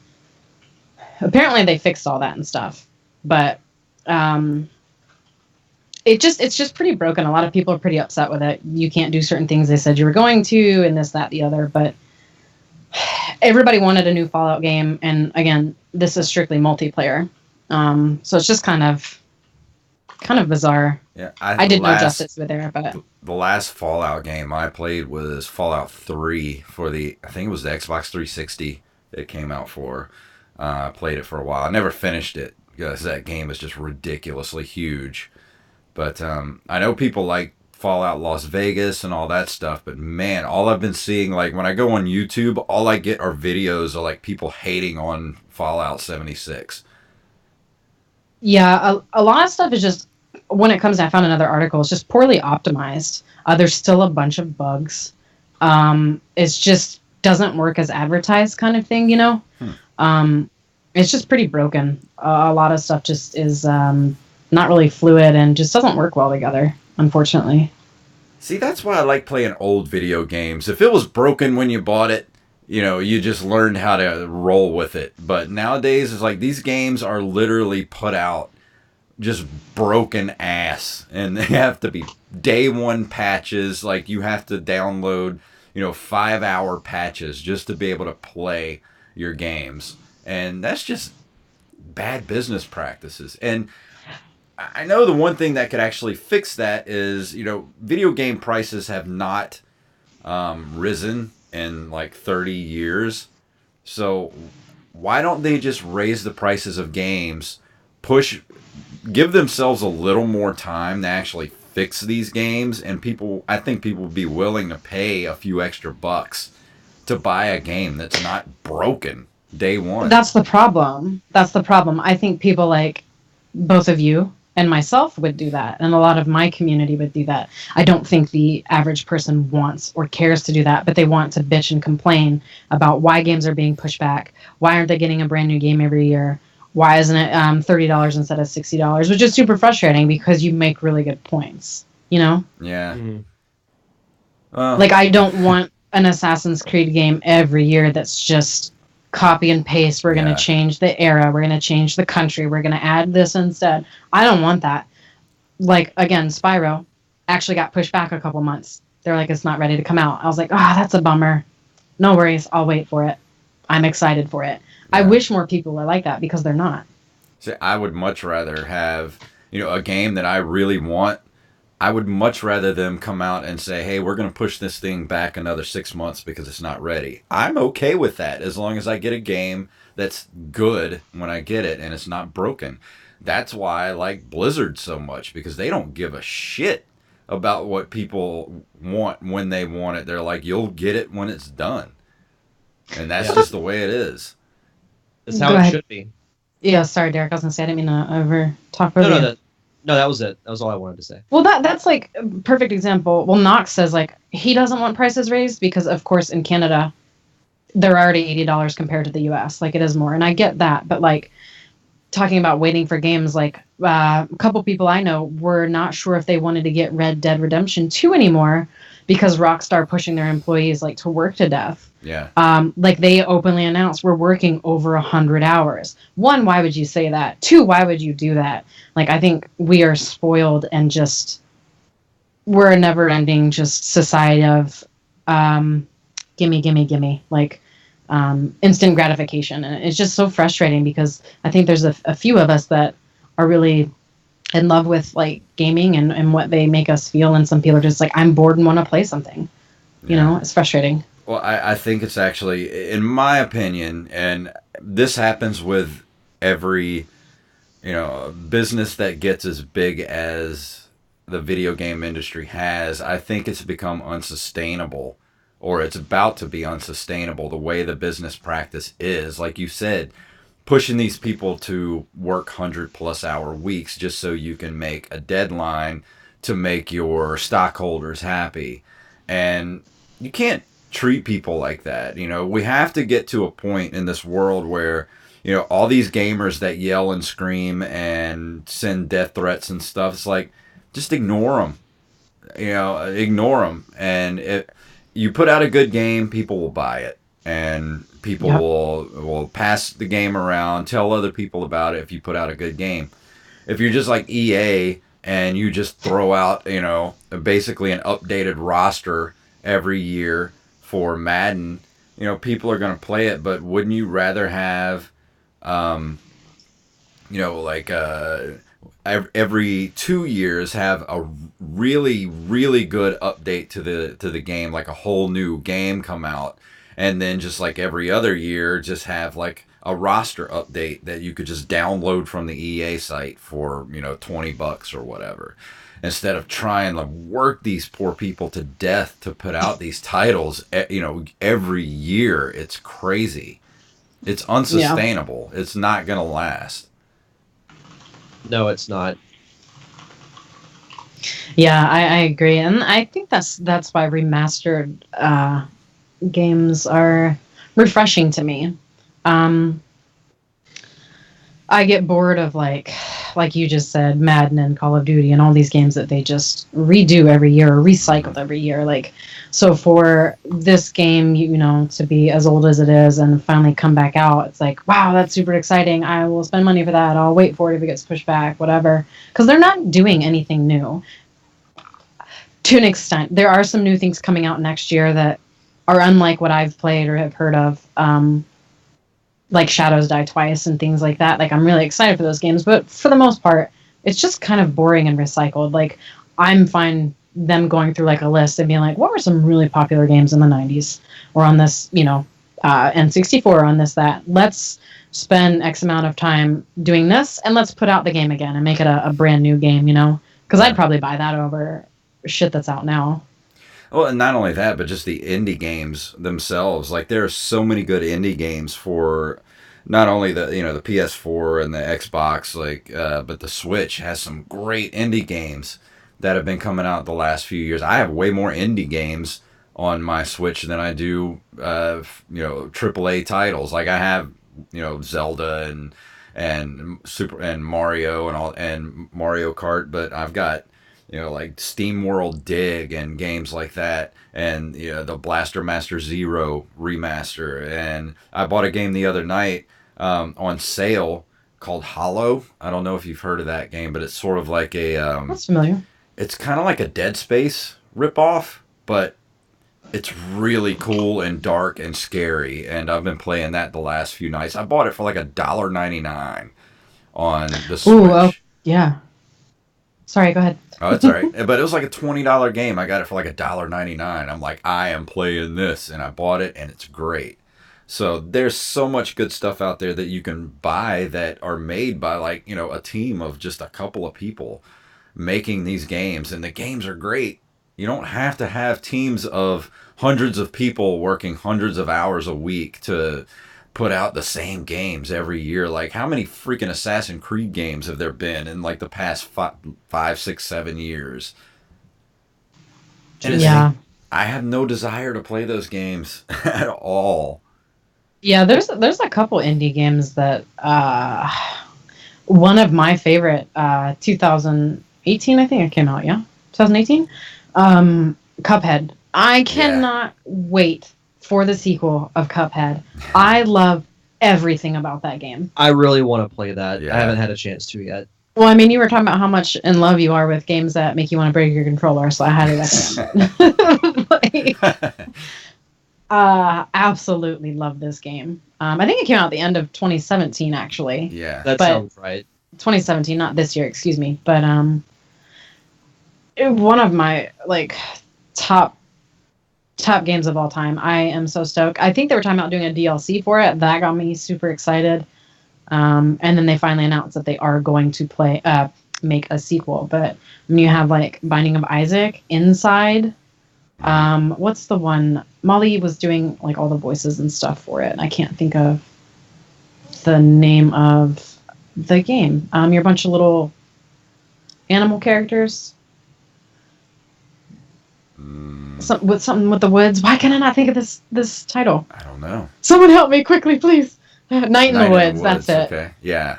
Apparently, they fixed all that and stuff. But it's just pretty broken. A lot of people are pretty upset with it. You can't do certain things they said you were going to, and this, that, the other. But everybody wanted a new Fallout game, and again, this is strictly multiplayer. So it's just kind of bizarre. Yeah, I did no justice with there, but the last Fallout game I played was Fallout 3 for I think it was the Xbox 360 it came out for. I played it for a while. I never finished it because that game is just ridiculously huge. But I know people like Fallout Las Vegas and all that stuff, but man, all I've been seeing, like when I go on YouTube, all I get are videos of like people hating on Fallout 76. yeah, a lot of stuff is just, when it comes to, I found another article, it's just poorly optimized. There's still a bunch of bugs. It's just doesn't work as advertised kind of thing, you know? It's just pretty broken. A lot of stuff just is not really fluid and just doesn't work well together, unfortunately. See, that's why I like playing old video games. If it was broken when you bought it, you know, you just learned how to roll with it. But nowadays, it's like these games are literally put out just broken ass. And they have to be day one patches. Like, you have to download, 5-hour patches just to be able to play your games. And that's just bad business practices. And I know the one thing that could actually fix that is, video game prices have not risen in like 30 years. So why don't they just raise the prices of games, give themselves a little more time to actually fix these games, and I think people would be willing to pay a few extra bucks to buy a game that's not broken day one. That's the problem. I think people like both of you and myself would do that, and a lot of my community would do that. I don't think the average person wants or cares to do that, but they want to bitch and complain about why games are being pushed back. Why aren't they getting a brand new game every year? Why isn't it $30 instead of $60? Which is super frustrating because you make really good points, Yeah. Mm-hmm. Like, I don't want an Assassin's Creed game every year that's just copy and paste. We're going to change the era. We're going to change the country. We're going to add this instead. I don't want that. Like, again, Spyro actually got pushed back a couple months. They're like, it's not ready to come out. I was like, that's a bummer. No worries. I'll wait for it. I'm excited for it. I wish more people were like that because they're not. See, I would much rather have, a game that I really want. I would much rather them come out and say, hey, we're going to push this thing back another 6 months because it's not ready. I'm okay with that as long as I get a game that's good when I get it and it's not broken. That's why I like Blizzard so much, because they don't give a shit about what people want when they want it. They're like, you'll get it when it's done. And that's just the way it is. That's how it should be. Yeah, sorry, Derek. I was going to say, I didn't mean to over talk over you. No, that was it. That was all I wanted to say. Well, that's like a perfect example. Well, Knox says like he doesn't want prices raised because, of course, in Canada, they're already $80 compared to the U.S. Like, it is more. And I get that. But like talking about waiting for games, like a couple people I know were not sure if they wanted to get Red Dead Redemption 2 anymore because Rockstar pushing their employees like to work to death. Yeah. Like they openly announced we're working over 100 hours. One, why would you say that? Two, why would you do that? Like, I think we are spoiled and just we're a never-ending just society of gimme, like instant gratification, and it's just so frustrating because I think there's a few of us that are really in love with like gaming and what they make us feel, and some people are just like, I'm bored and want to play something. You know, it's frustrating. Well, I think it's actually, in my opinion, and this happens with every, business that gets as big as the video game industry has. I think it's become unsustainable, or it's about to be unsustainable, the way the business practice is. Like you said, pushing these people to work 100+ hour weeks just so you can make a deadline to make your stockholders happy. And you can't treat people like that. We have to get to a point in this world where, all these gamers that yell and scream and send death threats and stuff, it's like, just ignore them. Ignore them. And if you put out a good game, people will buy it. And people will pass the game around, tell other people about it if you put out a good game. If you're just like EA and you just throw out, basically an updated roster every year for Madden, you know, people are going to play it, but wouldn't you rather have, you know, like every 2 years have a really, really good update to the game, like a whole new game come out, and then just like every other year, just have like a roster update that you could just download from the EA site for, you know, $20 or whatever. Instead of trying to work these poor people to death to put out these titles, you know, every year, it's crazy. It's unsustainable. Yeah. It's not going to last. No, it's not. Yeah, I agree, and I think that's why remastered games are refreshing to me. I get bored of like you just said, Madden and Call of Duty and all these games that they just redo every year or recycled every year. Like, so for this game, you know, to be as old as it is and finally come back out, it's like, wow, that's super exciting. I will spend money for that. I'll wait for it if it gets pushed back, whatever. Because they're not doing anything new. To an extent, there are some new things coming out next year that are unlike what I've played or have heard of. Like Shadows Die Twice and things like that. Like, I'm really excited for those games, but for the most part, it's just kind of boring and recycled. Like, I'm fine them going through like a list and being like, what were some really popular games in the 90s or on this, you know, N64 on this, that. Let's spend X amount of time doing this and let's put out the game again and make it a brand new game, you know? Because I'd probably buy that over shit that's out now. Well, and not only that, but just the indie games themselves. Like, there are so many good indie games for not only the, you know, the PS4 and the Xbox, like, but the Switch has some great indie games that have been coming out the last few years. I have way more indie games on my Switch than I do, you know, AAA titles. Like, I have, you know, Zelda and Super and Mario and all and Mario Kart, but I've got, you know, like Steam World Dig and games like that, and, you know, the Blaster Master Zero remaster. And I bought a game the other night on sale called Hollow. I don't know if you've heard of that game, but it's sort of like a that's familiar. It's kind of like a Dead Space ripoff, but it's really cool and dark and scary. And I've been playing that the last few nights. I bought it for like $1.99 on the Switch. Ooh, oh, yeah. Sorry, go ahead. Oh, that's all right. But it was like a $20 game. I got it for like $1.99. I'm like, I am playing this, and I bought it, and it's great. So there's so much good stuff out there that you can buy that are made by, like, you know, a team of just a couple of people making these games, and the games are great. You don't have to have teams of hundreds of people working hundreds of hours a week to put out the same games every year. Like, how many freaking Assassin's Creed games have there been in like the past 5, 6, 7 years? And yeah, I have no desire to play those games at all. Yeah, there's a couple indie games that one of my favorite 2018, I think it came out. Yeah, 2018. Cuphead. I cannot wait for the sequel of Cuphead. I love everything about that game. I really want to play that. Yeah. I haven't had a chance to yet. Well, I mean, you were talking about how much in love you are with games that make you want to break your controller, so I highly recommend it. Absolutely love this game. I think it came out at the end of 2017, actually. Yeah, that sounds right. 2017, not this year, excuse me. But one of my like top games of all time. I am so stoked. I think they were talking about doing a DLC for it. That got me super excited. And then they finally announced that they are going to make a sequel. But when you have like Binding of Isaac, Inside, what's the one? Molly was doing like all the voices and stuff for it. And I can't think of the name of the game. You're a bunch of little animal characters. Something with the woods. Why can I not think of this title? I don't know. Someone help me quickly, please. Night in the Woods. That's it. Okay. Yeah.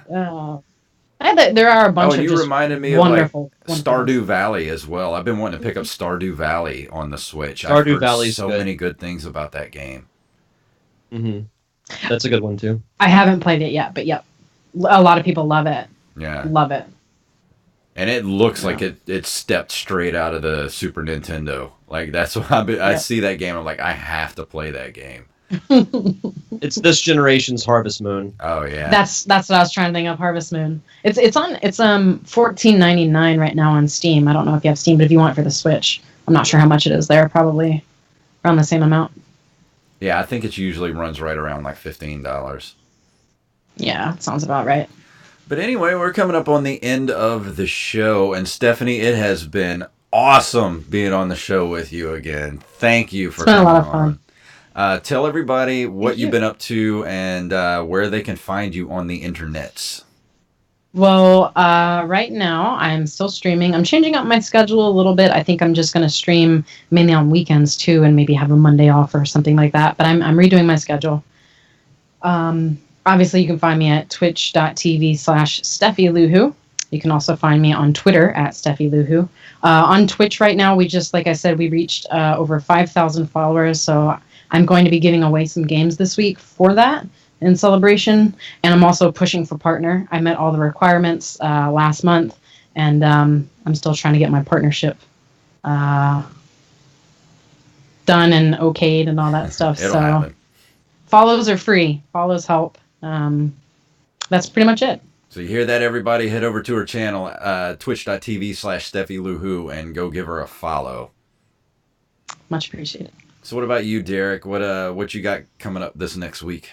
There are a bunch of you reminded me wonderful, of like Stardew Valley as well. I've been wanting to pick up Stardew Valley on the Switch. Stardew Valley's so good. many good things about that game. Mm-hmm. That's a good one too. I haven't played it yet, but yep, a lot of people love it. Yeah, love it. And it looks like it stepped straight out of the Super Nintendo. Like, that's what I see that game. I'm like, I have to play that game. It's this generation's Harvest Moon. Oh yeah. That's what I was trying to think of. Harvest Moon. It's $14.99 right now on Steam. I don't know if you have Steam, but if you want it for the Switch, I'm not sure how much it is there. Probably around the same amount. Yeah, I think it usually runs right around like $15. Yeah, sounds about right. But anyway, we're coming up on the end of the show, and Stephanie, it has been awesome being on the show with you again. Thank you for coming on. It's been a lot of on. fun. Tell everybody what you've you. been up to and where they can find you on the internets. Well, right now I'm still streaming. I'm changing up my schedule a little bit. I think I'm just going to stream mainly on weekends too, and maybe have a Monday off or something like that. But I'm redoing my schedule. Obviously, you can find me at twitch.tv/SteffiLuhu. You can also find me on Twitter at SteffiLuhu. On Twitch right now, we just, like I said, we reached over 5,000 followers. So I'm going to be giving away some games this week for that in celebration. And I'm also pushing for partner. I met all the requirements last month, and I'm still trying to get my partnership done and okayed and all that stuff. It'll happen. Follows are free. Follows help. That's pretty much it. So you hear that, everybody? Head over to her channel, twitch.tv/SteffiLuhu, and go give her a follow. Much appreciated. So what about you, Derek? What you got coming up this next week?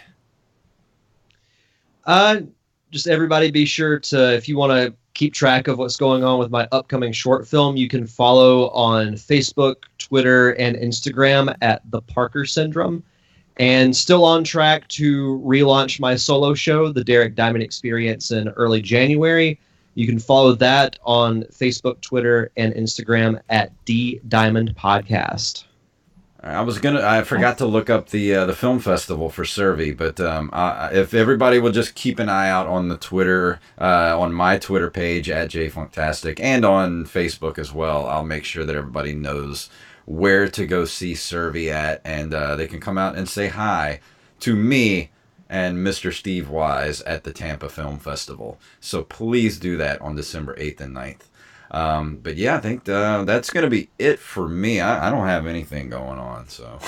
Just everybody be sure to, if you want to keep track of what's going on with my upcoming short film, you can follow on Facebook, Twitter, and Instagram at The Parker Syndrome. And still on track to relaunch my solo show, The Derek Diamond Experience, in early January. You can follow that on Facebook, Twitter, and Instagram at D Diamond Podcast. I forgot to look up the film festival for Survey, but if everybody will just keep an eye out on the Twitter, on my Twitter page at JFunktastic, and on Facebook as well, I'll make sure that everybody knows where to go see Survey at, and they can come out and say hi to me and Mr. Steve Wise at the Tampa Film Festival. So please do that on December 8th and 9th. But yeah, I think that's going to be it for me. I don't have anything going on, so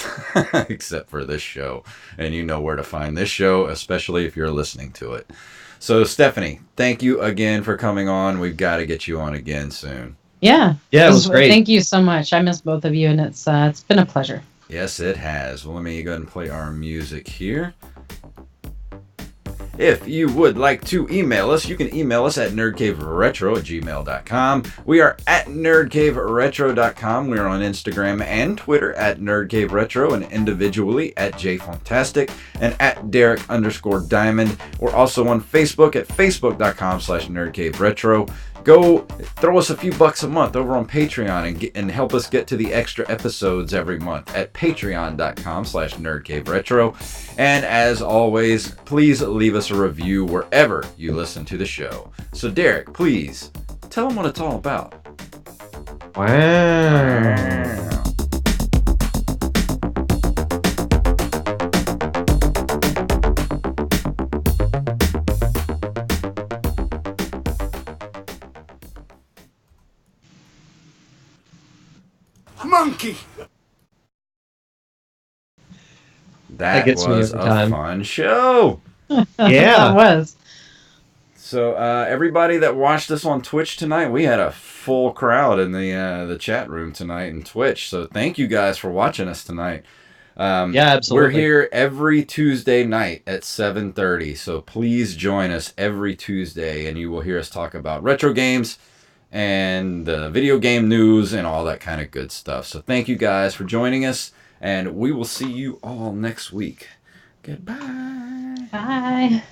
except for this show. And you know where to find this show, especially if you're listening to it. So Stephanie, thank you again for coming on. We've got to get you on again soon. Yeah. Yeah, it was great. Thank you so much. I miss both of you, and it's been a pleasure. Yes, it has. Well, let me go ahead and play our music here. If you would like to email us, you can email us at nerdcaveretro@gmail.com. We are at nerdcaveretro.com. We are on Instagram and Twitter at nerdcaveretro, and individually at jfunktastic and at Derek_Diamond. We're also on Facebook at facebook.com/nerdcaveretro. Go throw us a few bucks a month over on Patreon and help us get to the extra episodes every month at patreon.com/nerdcaveretro. And as always, please leave us a review wherever you listen to the show. So Derek, please tell them what it's all about. Wow. Monkey! That gets me was every a time. fun show. Yeah. That was. So everybody that watched us on Twitch tonight, we had a full crowd in the chat room tonight in Twitch. So thank you guys for watching us tonight. Yeah, absolutely. We're here every Tuesday night at 7:30. So please join us every Tuesday, and you will hear us talk about retro games and video game news and all that kind of good stuff. So thank you guys for joining us, and we will see you all next week. Goodbye. Bye.